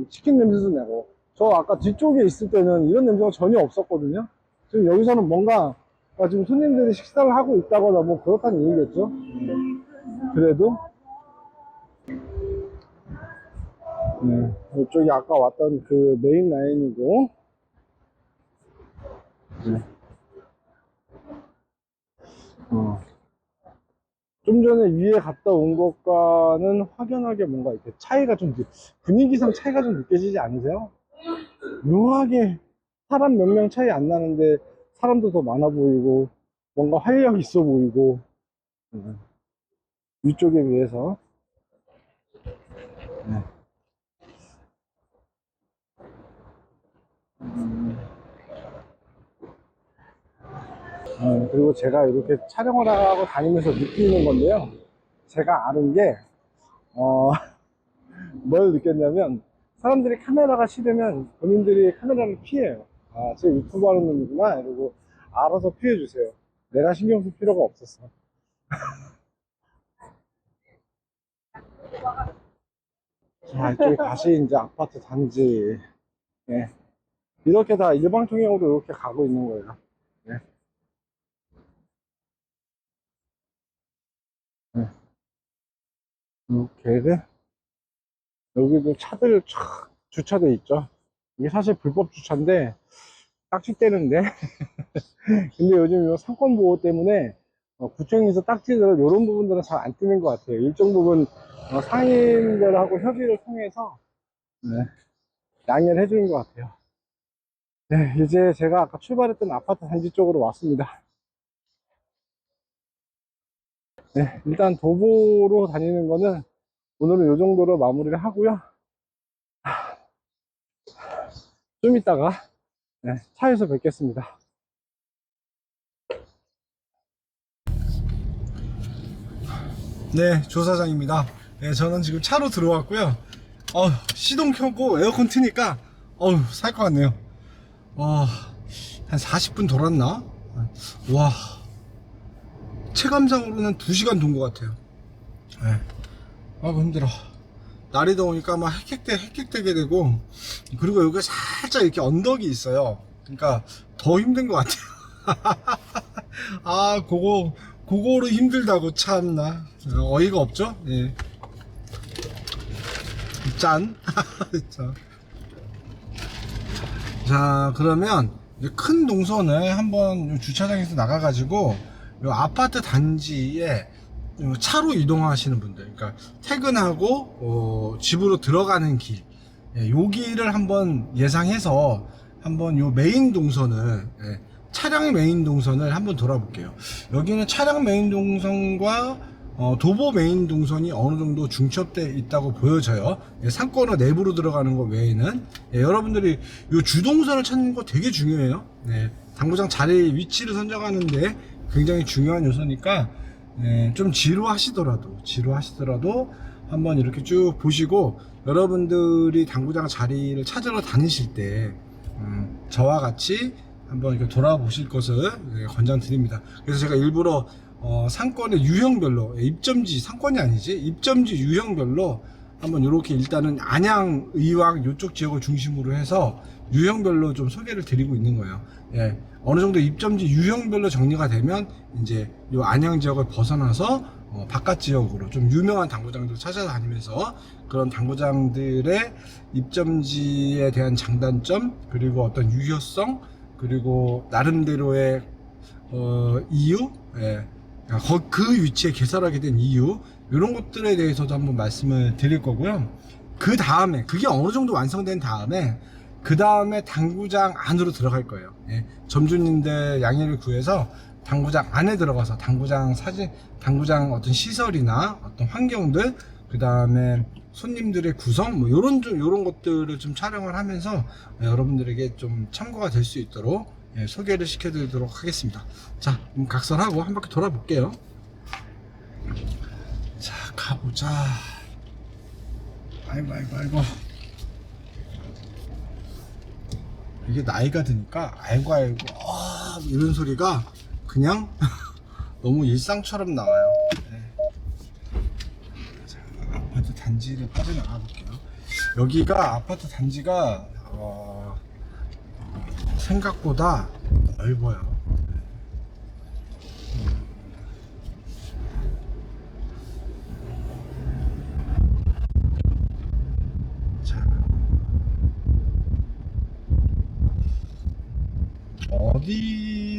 A: 치킨 냄새도 나고. 저 아까 뒤쪽에 있을 때는 이런 냄새가 전혀 없었거든요. 지금 여기서는 뭔가, 지금 손님들이 식사를 하고 있다거나 뭐 그렇다는 얘기겠죠. 그래도, 이쪽이 아까 왔던 그 메인 라인이고, 네. 좀 전에 위에 갔다 온 것과는 확연하게 뭔가 이렇게 차이가 좀, 분위기상 차이가 좀 느껴지지 않으세요? 묘하게 사람 몇 명 차이 안 나는데 사람도 더 많아 보이고 뭔가 활력 있어 보이고 위쪽에 비해서. 네. 그리고 제가 이렇게 촬영을 하고 다니면서 느끼는 건데요, 제가 아는 게 뭘 느꼈냐면, 사람들이 카메라가 싫으면 본인들이 카메라를 피해요. 아, 제 유튜브 하는 놈이구나 이러고 알아서 피해주세요. 내가 신경 쓸 필요가 없었어. 자, 이쪽에 다시 이제 아파트 단지. 예. 이렇게 다 일방통행으로 이렇게 가고 있는 거예요. 예. 예. 이렇게 여기도 차들 촥 주차돼 있죠. 이게 사실 불법 주차인데 딱지 떼는데 근데 요즘 이 상권 보호 때문에 구청에서 딱지들을 이런 부분들은 잘 안 떼는 것 같아요. 일정 부분 상인들하고 협의를 통해서 네, 양해를 해주는 것 같아요. 네, 이제 제가 아까 출발했던 아파트 단지 쪽으로 왔습니다. 네, 일단 도보로 다니는 거는 오늘은 이 정도로 마무리를 하고요. 좀 이따가 네, 차에서 뵙겠습니다. 네, 조사장입니다. 네, 저는 지금 차로 들어왔고요. 시동 켜고 에어컨 트니까 살 것 같네요. 한 40분 돌았나? 와, 체감상으로는 2시간 돈 것 같아요. 네. 힘들어. 날이 더우니까 막 헥헥되게 되고, 그리고 여기가 살짝 이렇게 언덕이 있어요. 그러니까 더 힘든 것 같아요. 그거로 힘들다고 참나. 어이가 없죠? 예. 짠. 자, 그러면 이제 큰 동선을 한번 주차장에서 나가가지고 요 아파트 단지에 차로 이동하시는 분들, 그러니까 퇴근하고 집으로 들어가는 길, 요 길을 한번 예상해서 한번 요 메인 동선을, 차량 메인 동선을 한번 돌아볼게요. 여기는 차량 메인 동선과 도보 메인 동선이 어느 정도 중첩되어 있다고 보여져요. 상권으로 내부로 들어가는 것 외에는. 여러분들이 요 주동선을 찾는 거 되게 중요해요. 당구장 자리 위치를 선정하는데 굉장히 중요한 요소니까 좀 지루하시더라도 한번 이렇게 쭉 보시고, 여러분들이 당구장 자리를 찾으러 다니실 때 저와 같이 한번 이렇게 돌아보실 것을 권장드립니다. 그래서 제가 일부러 상권의 유형별로, 입점지, 상권이 아니지, 입점지 유형별로 한번 이렇게 일단은 안양, 의왕 이쪽 지역을 중심으로 해서 유형별로 좀 소개를 드리고 있는 거예요. 어느 정도 입점지 유형별로 정리가 되면 이제 요 안양 지역을 벗어나서 바깥 지역으로 좀 유명한 당구장들 찾아다니면서 그런 당구장들의 입점지에 대한 장단점, 그리고 어떤 유효성, 그리고 나름대로의 이유, 그 위치에 개설하게 된 이유, 이런 것들에 대해서도 한번 말씀을 드릴 거고요. 그 다음에 그게 어느 정도 완성된 다음에 그 다음에 당구장 안으로 들어갈 거예요. 점주님들 양해를 구해서 당구장 안에 들어가서 당구장 어떤 시설이나 어떤 환경들, 그 다음에 손님들의 구성, 뭐 요런 것들을 좀 촬영을 하면서 여러분들에게 좀 참고가 될 수 있도록 소개를 시켜드리도록 하겠습니다. 자, 각설하고 한 바퀴 돌아볼게요. 자, 가보자. 아이고. 이게 나이가 드니까 아이고 이런 소리가 그냥 너무 일상처럼 나와요. 자, 아파트 단지를 빠져나가 볼게요. 여기가 아파트 단지가 생각보다 넓어요.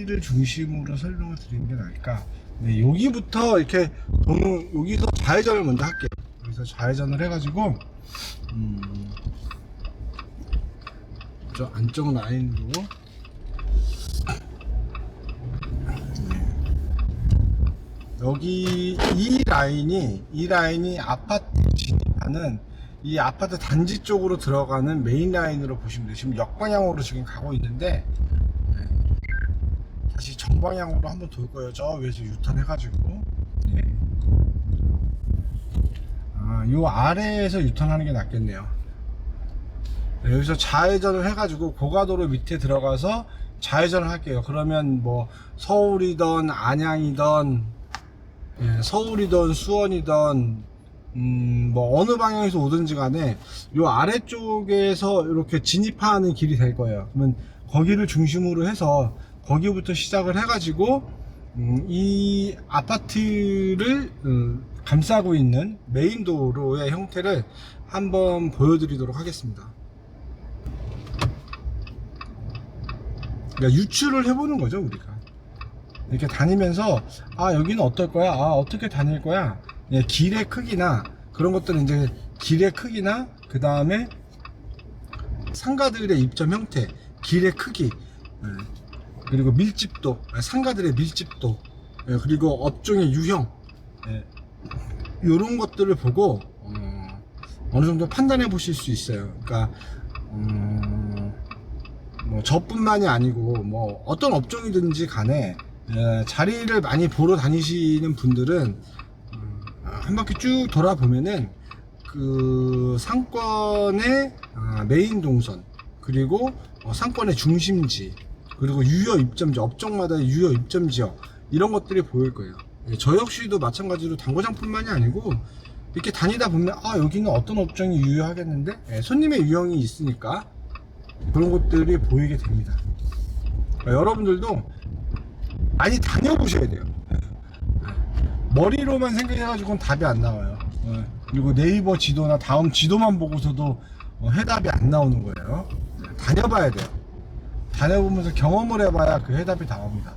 A: 어디를 중심으로 설명을 드리는 게 나을까? 네, 여기부터 이렇게 도는, 여기서 좌회전을 먼저 할게요. 여기서 좌회전을 해가지고 저 안쪽 라인으로 여기 이 라인이 아파트 진입하는 이 아파트 단지 쪽으로 들어가는 메인 라인으로 보시면 돼요. 지금 역방향으로 지금 가고 있는데 다시 정방향으로 한번 돌 거예요. 저 위에서 유턴 해가지고 요 아래에서 유턴하는 게 낫겠네요. 여기서 좌회전을 해가지고 고가도로 밑에 들어가서 좌회전을 할게요. 그러면 뭐 서울이던 안양이던 서울이던 수원이던 뭐 어느 방향에서 오든지 간에 요 아래쪽에서 이렇게 진입하는 길이 될 거예요. 그러면 거기를 중심으로 해서 거기부터 시작을 해가지고 이 아파트를 감싸고 있는 메인 도로의 형태를 한번 보여드리도록 하겠습니다. 그러니까 유추를 해보는 거죠, 우리가. 이렇게 다니면서 여기는 어떨 거야? 어떻게 다닐 거야? 길의 크기나 그런 것들은 이제 길의 크기나 그 다음에 상가들의 입점 형태, 길의 크기, 그리고 밀집도, 상가들의 밀집도, 그리고 업종의 유형, 이런 것들을 보고 어느 정도 판단해 보실 수 있어요. 그러니까 뭐 저뿐만이 아니고 뭐 어떤 업종이든지 간에 자리를 많이 보러 다니시는 분들은 한 바퀴 쭉 돌아보면은 그 상권의 메인 동선, 그리고 상권의 중심지, 그리고 유효 입점지, 업종마다의 유효 입점지역, 이런 것들이 보일 거예요. 저 역시도 마찬가지로 당구장뿐만이 아니고 이렇게 다니다 보면 여기는 어떤 업종이 유효하겠는데, 손님의 유형이 있으니까 그런 것들이 보이게 됩니다. 여러분들도 많이 다녀보셔야 돼요. 머리로만 생각해가지고는 답이 안 나와요. 그리고 네이버 지도나 다음 지도만 보고서도 해답이 안 나오는 거예요. 다녀봐야 돼요. 다녀보면서 경험을 해봐야 그 해답이 나옵니다.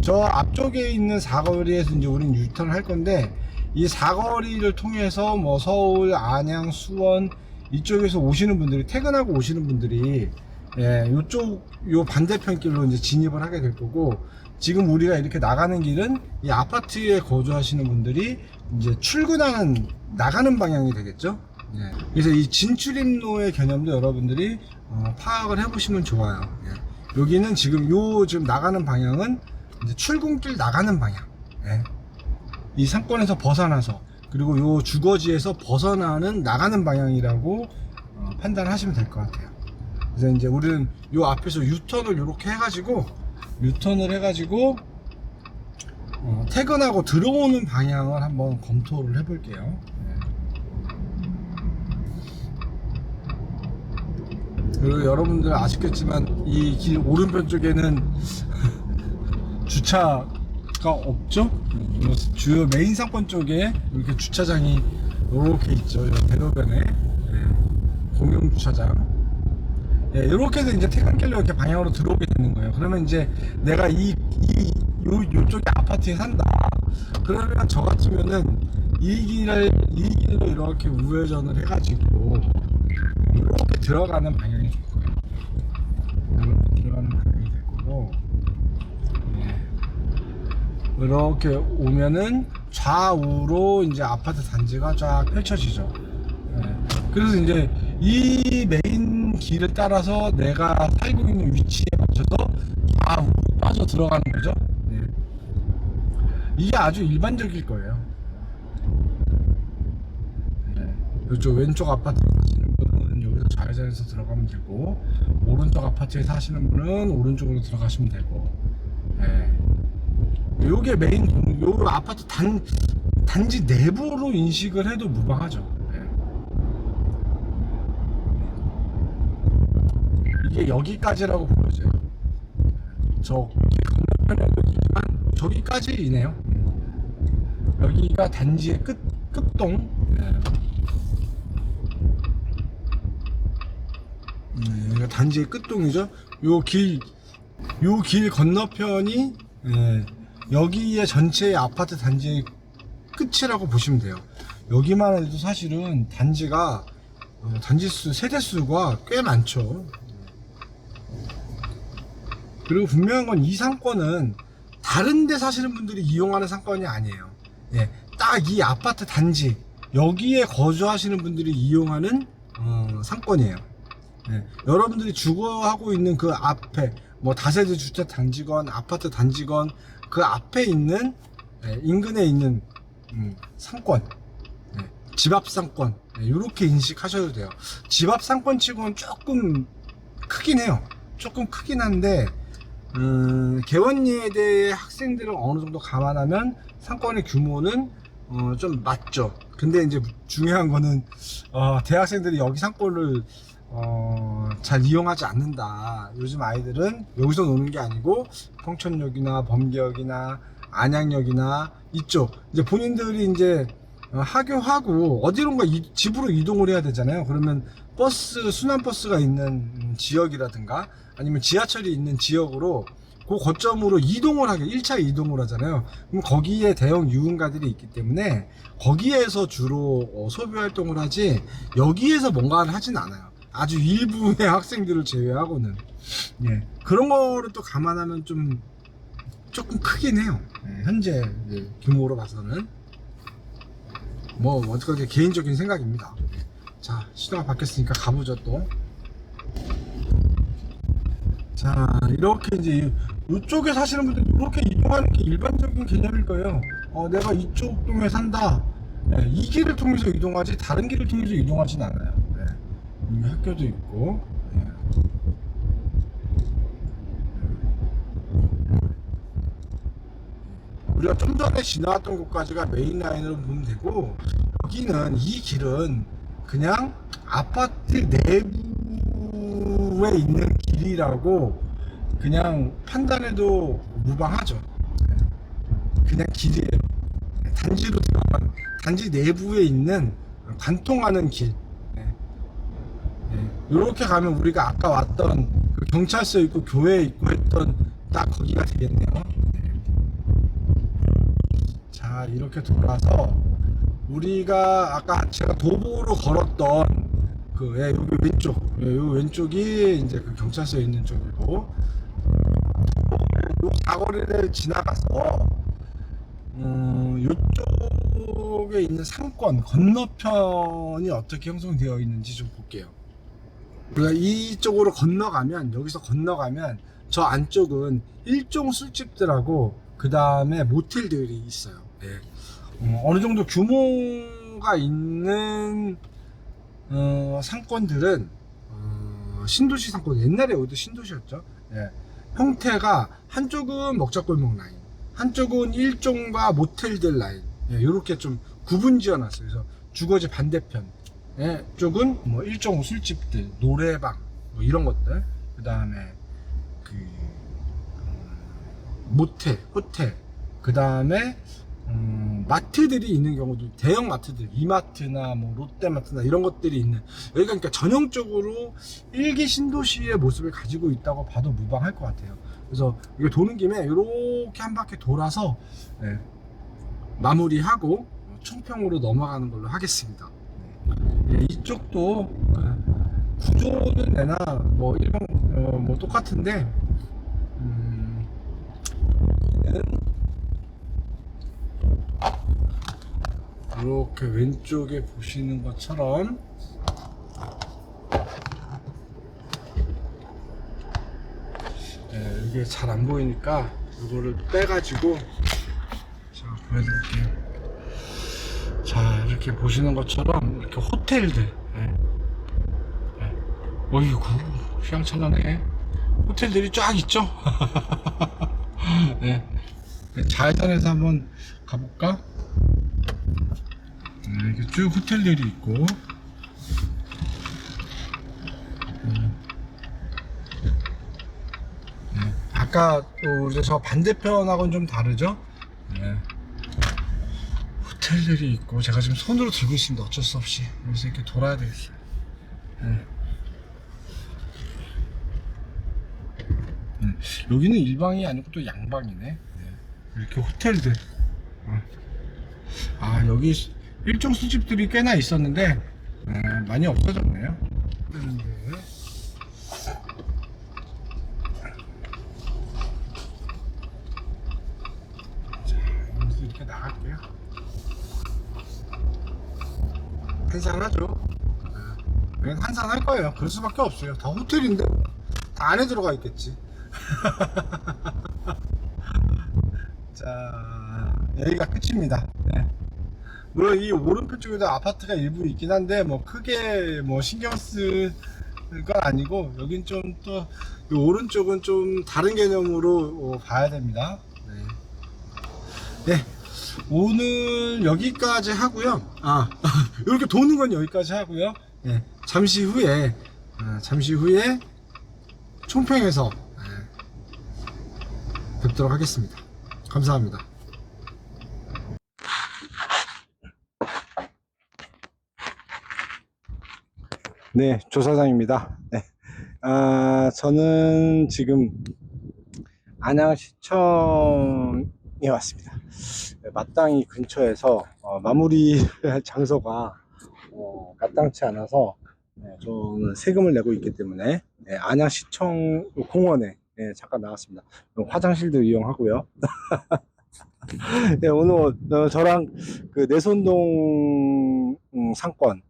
A: 저 앞쪽에 있는 사거리에서 이제 우리는 유턴을 할 건데, 이 사거리를 통해서 뭐 서울, 안양, 수원 이쪽에서 오시는 분들이, 퇴근하고 오시는 분들이 요 반대편 길로 이제 진입을 하게 될 거고, 지금 우리가 이렇게 나가는 길은 이 아파트에 거주하시는 분들이 이제 나가는 방향이 되겠죠. 그래서 이 진출입로의 개념도 여러분들이 파악을 해보시면 좋아요. 여기는 지금 나가는 방향은 이제 출근길 나가는 방향. 이 상권에서 벗어나서, 그리고 요 주거지에서 벗어나는 나가는 방향이라고 판단하시면 될 것 같아요. 그래서 이제 우리는 요 앞에서 유턴을 이렇게 해가지고 퇴근하고 들어오는 방향을 한번 검토를 해볼게요. 그리고 여러분들 아시겠지만 이 길 오른편 쪽에는 주차가 없죠? 주요 메인 상권 쪽에 이렇게 주차장이 이렇게 있죠. 대로변에 공용 주차장. 이렇게 해서 이제 퇴근길로 이렇게 방향으로 들어오게 되는 거예요. 그러면 이제 내가 요쪽에 아파트에 산다. 그러면 저 같으면은 이 길로 이렇게 우회전을 해가지고 이렇게 들어가는 방향이 될 거예요. 이렇게 들어가는 방향이 될 거고, 이렇게 오면은 좌우로 이제 아파트 단지가 쫙 펼쳐지죠. 그래서 이제 이 메인 길을 따라서 내가 살고 있는 위치에 맞춰서 좌우로 빠져 들어가는 거죠. 이게 아주 일반적일 거예요. 이쪽 왼쪽 아파트에 사시는 분은 여기서 좌회전해서 들어가면 되고, 오른쪽 아파트에 사시는 분은 오른쪽으로 들어가시면 되고, 요게 요 아파트 단지 내부로 인식을 해도 무방하죠. 이게 여기까지라고 보여져요. 저 건너편이지만 저기까지이네요. 여기가 단지의 끝동. 여기가 단지의 끝동이죠. 요 길 요 길 건너편이 여기에 전체의 아파트 단지의 끝이라고 보시면 돼요. 여기만 해도 사실은 단지가 단지수 세대수가 꽤 많죠. 그리고 분명한 건 이 상권은 다른 데 사시는 분들이 이용하는 상권이 아니에요. 딱 이 아파트 단지 여기에 거주하시는 분들이 이용하는 상권이에요. 여러분들이 주거하고 있는 그 앞에 뭐 다세대 주택 단지건 아파트 단지건 그 앞에 있는 인근에 있는 상권, 집 앞 상권, 이렇게 인식하셔도 돼요. 집 앞 상권 치고는 조금 크긴 해요. 조금 크긴 한데 개원예대 학생들은 어느 정도 감안하면 상권의 규모는 좀 맞죠. 근데 이제 중요한 거는 대학생들이 여기 상권을 잘 이용하지 않는다. 요즘 아이들은 여기서 노는 게 아니고 평촌역이나 범계역이나 안양역이나 이쪽 이제 본인들이 이제 하교하고 어디론가 집으로 이동을 해야 되잖아요. 그러면 버스, 순환버스가 있는 지역이라든가 아니면 지하철이 있는 지역으로 그 거점으로 이동을 하게 1차 이동을 하잖아요. 그럼 거기에 대형 유흥가들이 있기 때문에 거기에서 주로 소비 활동을 하지 여기에서 뭔가를 하진 않아요. 아주 일부의 학생들을 제외하고는. 그런 거를 또 감안하면 조금 크긴 해요. 현재 규모로 봐서는. 뭐 어떻게 개인적인 생각입니다. 자, 시도가 바뀌었으니까 가보죠 또. 자, 이렇게 이제 이쪽에 사시는 분들 이렇게 이동하는 게 일반적인 개념일 거예요. 내가 이쪽 동에 산다. 이 길을 통해서 이동하지 다른 길을 통해서 이동하진 않아요. 여기 학교도 있고. 우리가 좀 전에 지나왔던 곳까지가 메인 라인으로 보면 되고, 여기는 이 길은 그냥 아파트 내부에 있는 길이라고 그냥 판단해도 무방하죠. 그냥 길이에요. 단지로 들어간 단지 내부에 있는 관통하는 길. 이렇게 가면 우리가 아까 왔던 그 경찰서 있고 교회 있고 했던 딱 거기가 되겠네요. 자, 이렇게 돌아서 우리가 아까 제가 도보로 걸었던 그 여기 왼쪽, 요 왼쪽이 이제 그 경찰서 있는 쪽이고, 요 사거리를 지나가서 이쪽에 있는 상권 건너편이 어떻게 형성되어 있는지 좀 볼게요. 우리가 이쪽으로 건너가면, 여기서 건너가면 저 안쪽은 일종 술집들하고 그 다음에 모텔들이 있어요. 어느 정도 규모가 있는 상권들은 신도시 상권, 옛날에 여기도 신도시였죠. 형태가 한쪽은 먹자골목 라인, 한쪽은 일종과 모텔들 라인, 이렇게 좀 구분 지어 놨어요. 그래서 주거지 반대편 쪽은 뭐 일종 술집들, 노래방 뭐 이런 것들, 그 다음에 그 모텔, 호텔, 그 다음에 마트들이 있는 경우도, 대형 마트들, 이마트나 뭐 롯데마트나 이런 것들이 있는, 여기가 그러니까 전형적으로 일기 신도시의 모습을 가지고 있다고 봐도 무방할 것 같아요. 그래서 이거 도는 김에 이렇게 한 바퀴 돌아서 마무리하고 총평으로 넘어가는 걸로 하겠습니다. 이쪽도 구조는 내나 뭐 일반 뭐 똑같은데 이렇게 왼쪽에 보시는 것처럼 이게 잘 안 보이니까 이거를 빼가지고 제가 보여드릴게요. 자, 이렇게 보시는 것처럼 이렇게 호텔들, 어이구 휘황찬란해. 호텔들이 쫙 있죠. 좌회전해서 한번 가볼까? 이렇게 쭉 호텔들이 있고, 아까 또 저 반대편하고는 좀 다르죠? 호텔들이 있고, 제가 지금 손으로 들고 있습니다. 어쩔 수 없이 여기서 이렇게 돌아야 되겠어요. 여기는 일방이 아니고 또 양방이네. 네. 이렇게 호텔들. 여기 일종 수집들이 꽤나 있었는데 많이 없어졌네요. 자, 여기서 이렇게 나갈게요. 한산하죠. 그냥 한산할 거예요. 그럴 수밖에 없어요. 다 호텔인데 다 안에 들어가 있겠지. 자, 여기가 끝입니다. 네. 물론 이 오른편 쪽에도 아파트가 일부 있긴 한데 뭐 크게 뭐 신경 쓸 건 아니고, 여긴 좀 또 이 오른쪽은 좀 다른 개념으로 봐야 됩니다. 네. 네. 오늘 여기까지 하고요. 이렇게 도는 건 여기까지 하고요. 네. 잠시 후에 총평에서 뵙도록 하겠습니다. 감사합니다. 네, 조사장입니다. 네. 저는 지금 안양시청에 왔습니다. 마땅히 근처에서 마무리할 장소가 마땅치 않아서 저는 세금을 내고 있기 때문에 안양시청 공원에 잠깐 나왔습니다. 화장실도 이용하고요. 네, 오늘 저랑 그 내손동 상권,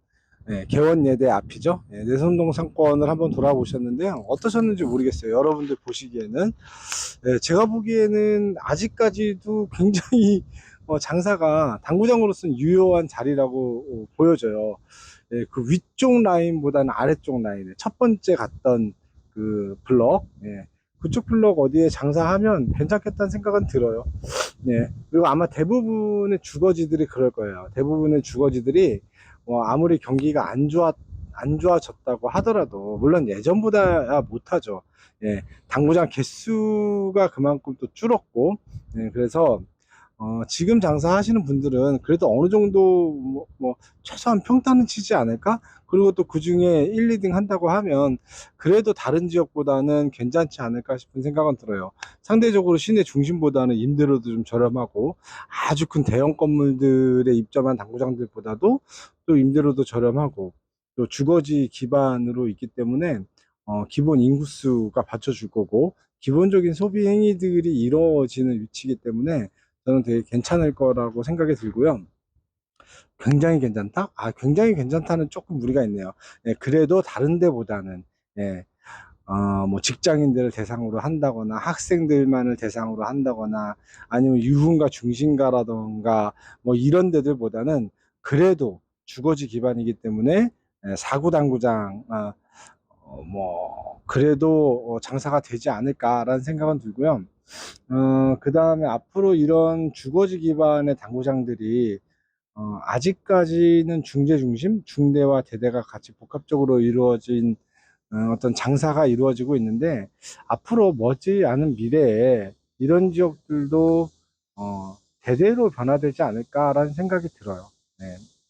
A: 개원예대 앞이죠. 내손동 상권을 한번 돌아보셨는데요. 어떠셨는지 모르겠어요. 여러분들 보시기에는. 제가 보기에는 아직까지도 굉장히 장사가 당구장으로서는 유효한 자리라고 보여져요. 그 위쪽 라인보다는 아래쪽 라인에 첫 번째 갔던 그 블럭, 그쪽 블럭 어디에 장사하면 괜찮겠다는 생각은 들어요. 그리고 아마 대부분의 주거지들이 그럴 거예요. 대부분의 주거지들이 아무리 경기가 안 좋아졌다고 하더라도, 물론 예전보다 못하죠. 당구장 개수가 그만큼 또 줄었고, 그래서 지금 장사하시는 분들은 그래도 어느 정도 최소한 평타는 치지 않을까? 그리고 또 그 중에 1, 2등 한다고 하면 그래도 다른 지역보다는 괜찮지 않을까 싶은 생각은 들어요. 상대적으로 시내 중심보다는 임대료도 좀 저렴하고, 아주 큰 대형 건물들에 입점한 당구장들보다도 또 임대료도 저렴하고, 또 주거지 기반으로 있기 때문에 기본 인구수가 받쳐줄 거고, 기본적인 소비 행위들이 이루어지는 위치이기 때문에 저는 되게 괜찮을 거라고 생각이 들고요. 굉장히 괜찮다? 굉장히 괜찮다는 조금 무리가 있네요. 그래도 다른 데보다는, 뭐 직장인들을 대상으로 한다거나 학생들만을 대상으로 한다거나 아니면 유흥가 중심가라던가 뭐 이런 데들보다는 그래도 주거지 기반이기 때문에 사구당구장 뭐 그래도 장사가 되지 않을까라는 생각은 들고요. 그 다음에 앞으로 이런 주거지 기반의 당구장들이 아직까지는 중재 중심, 중대와 대대가 같이 복합적으로 이루어진 어떤 장사가 이루어지고 있는데, 앞으로 머지않은 미래에 이런 지역들도 대대로 변화되지 않을까라는 생각이 들어요.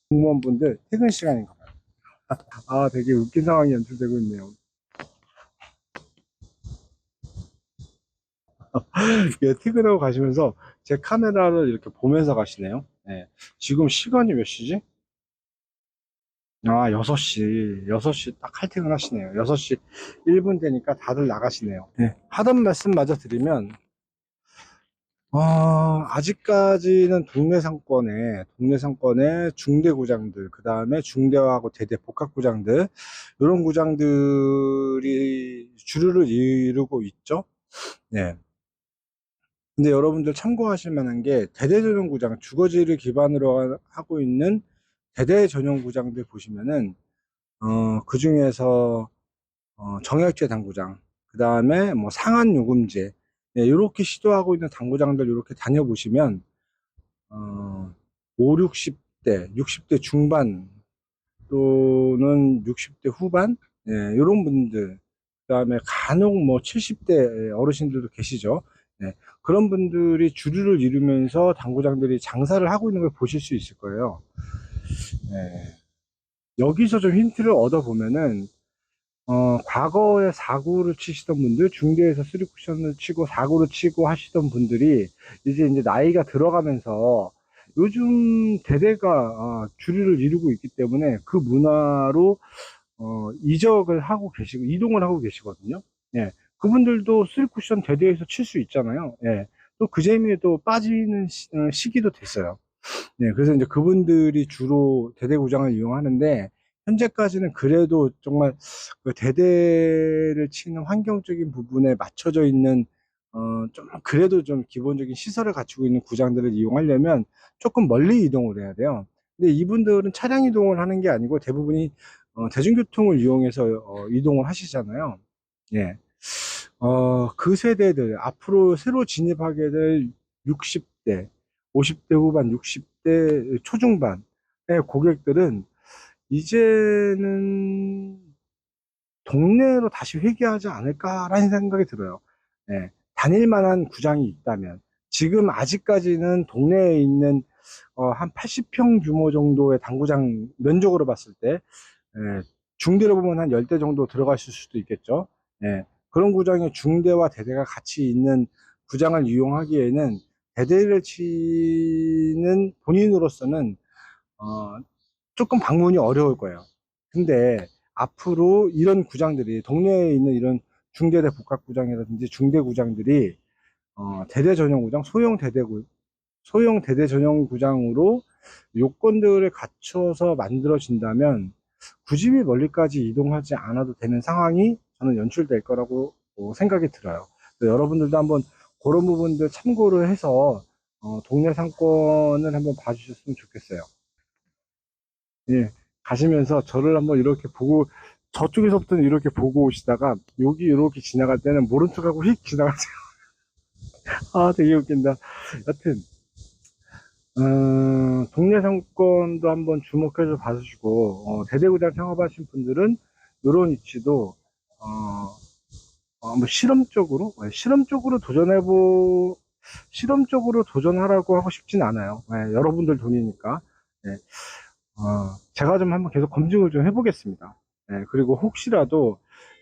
A: 공무원분들 퇴근 시간인가 봐요. 되게 웃긴 상황이 연출되고 있네요. 퇴근하고 가시면서 제 카메라를 이렇게 보면서 가시네요. 지금 시간이 몇 시지? 6시 딱 칼퇴근 하시네요. 6시 1분 되니까 다들 나가시네요. 하던 말씀 마저 드리면, 아직까지는 동네 상권에 중대구장들, 그 다음에 중대하고 대대 복합구장들, 이런 구장들이 주류를 이루고 있죠. 근데 여러분들 참고하실 만한 게, 대대 전용 구장, 주거지를 기반으로 하고 있는 대대 전용 구장들 보시면은, 그 중에서, 정액제 당구장, 그 다음에 뭐 상한 요금제, 이렇게 시도하고 있는 당구장들 이렇게 다녀보시면, 5, 60대 중반 또는 60대 후반, 이런 분들, 그 다음에 간혹 뭐 70대 어르신들도 계시죠. 그런 분들이 주류를 이루면서 당구장들이 장사를 하고 있는 걸 보실 수 있을 거예요. 여기서 좀 힌트를 얻어보면은, 과거에 사구를 치시던 분들, 중대에서 3쿠션을 치고 사구를 치고 하시던 분들이 이제 나이가 들어가면서 요즘 대대가 주류를 이루고 있기 때문에 그 문화로 이적을 하고 계시고 이동을 하고 계시거든요. 예. 그분들도 3쿠션 대대에서 칠 수 있잖아요. 예. 또 그 재미에 또 빠지는 시기도 됐어요. 네, 그래서 이제 그분들이 주로 대대구장을 이용하는데, 현재까지는 그래도 정말 그 대대를 치는 환경적인 부분에 맞춰져 있는, 좀 그래도 좀 기본적인 시설을 갖추고 있는 구장들을 이용하려면 조금 멀리 이동을 해야 돼요. 근데 이분들은 차량 이동을 하는 게 아니고 대부분이 대중교통을 이용해서 이동을 하시잖아요. 예. 그 세대들, 앞으로 새로 진입하게 될 60대, 50대 후반, 60대 초중반의 고객들은 이제는 동네로 다시 회귀하지 않을까라는 생각이 들어요. 예, 다닐 만한 구장이 있다면. 지금 아직까지는 동네에 있는 한 80평 규모 정도의 당구장 면적으로 봤을 때 예, 중대로 보면 한 10대 정도 들어가실 수도 있겠죠. 예, 그런 구장에 중대와 대대가 같이 있는 구장을 이용하기에는 대대를 치는 본인으로서는 조금 방문이 어려울 거예요. 근데 앞으로 이런 구장들이 동네에 있는 이런 중대대 복합구장이라든지 중대구장들이 대대 전용 구장, 소형 대대 전용 구장으로 요건들을 갖춰서 만들어진다면 굳이 멀리까지 이동하지 않아도 되는 상황이 저는 연출될 거라고 생각이 들어요. 그래서 여러분들도 한번 그런 부분들 참고를 해서 동네 상권을 한번 봐주셨으면 좋겠어요. 예, 가시면서 저를 한번 이렇게 보고 저쪽에서부터는 이렇게 보고 오시다가 여기 이렇게 지나갈 때는 모른 척하고 휙 지나가세요. 아, 되게 웃긴다. 여튼 동네 상권도 한번 주목해서 봐주시고, 대대구장 창업하신 분들은 이런 위치도, 뭐 실험적으로 도전하라고 하고 싶진 않아요. 예, 여러분들 돈이니까. 예, 제가 좀 한번 계속 검증을 좀 해보겠습니다. 예, 그리고 혹시라도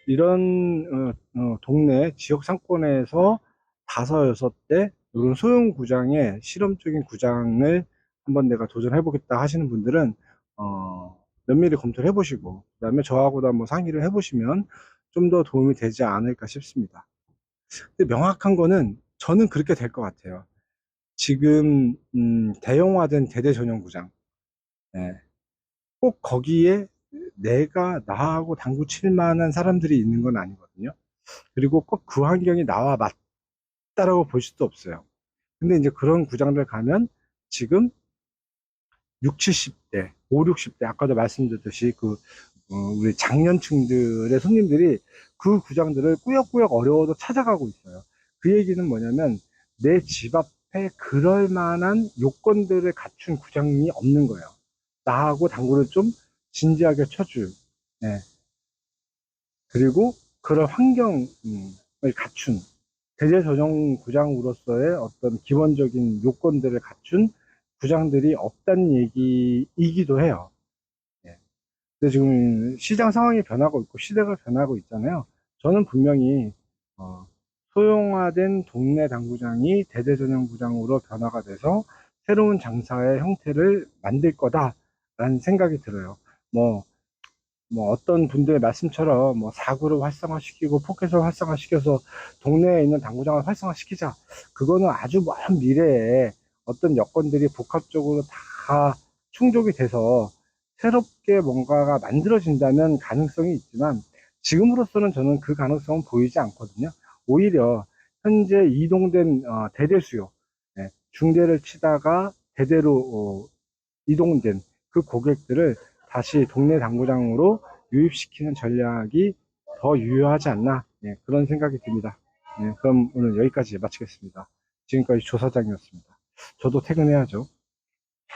A: 이런, 동네 지역 상권에서 다섯, 여섯 대 이런 소형 구장에 실험적인 구장을 한번 내가 도전해보겠다 하시는 분들은, 면밀히 검토를 해보시고, 그 다음에 저하고도 한번 상의를 해보시면 좀 더 도움이 되지 않을까 싶습니다. 근데 명확한 거는 저는 그렇게 될 것 같아요. 지금, 대형화된 대대 전용 구장. 예, 꼭 거기에 나하고 당구 칠 만한 사람들이 있는 건 아니거든요. 그리고 꼭 그 환경이 나와 맞다라고 볼 수도 없어요. 근데 이제 그런 구장들 가면 지금 6, 70대, 5, 60대, 아까도 말씀드렸듯이 우리 장년층들의 손님들이 그 구장들을 꾸역꾸역 어려워도 찾아가고 있어요. 그 얘기는 뭐냐면 내 집 앞에 그럴 만한 요건들을 갖춘 구장이 없는 거예요. 나하고 당구를 좀 진지하게 쳐줄. 예. 그리고 그런 환경을 갖춘 대제 전용 구장으로서의 어떤 기본적인 요건들을 갖춘 구장들이 없다는 얘기이기도 해요. 예. 근데 지금 시장 상황이 변하고 있고 시대가 변하고 있잖아요. 저는 분명히 소형화된 동네 당구장이 대대 전용 구장으로 변화가 돼서 새로운 장사의 형태를 만들 거다라는 생각이 들어요. 뭐 어떤 분들의 말씀처럼 뭐 사구를 활성화시키고 포켓을 활성화시켜서 동네에 있는 당구장을 활성화시키자. 그거는 아주 먼 미래에 어떤 여건들이 복합적으로 다 충족이 돼서 새롭게 뭔가가 만들어진다면 가능성이 있지만 지금으로서는 저는 그 가능성은 보이지 않거든요. 오히려 현재 이동된 대대 수요, 예, 중대를 치다가 대대로 이동된 그 고객들을 다시 동네 당구장으로 유입시키는 전략이 더 유효하지 않나, 예, 그런 생각이 듭니다. 예, 그럼 오늘 여기까지 마치겠습니다. 지금까지 조사장이었습니다. 저도 퇴근해야죠.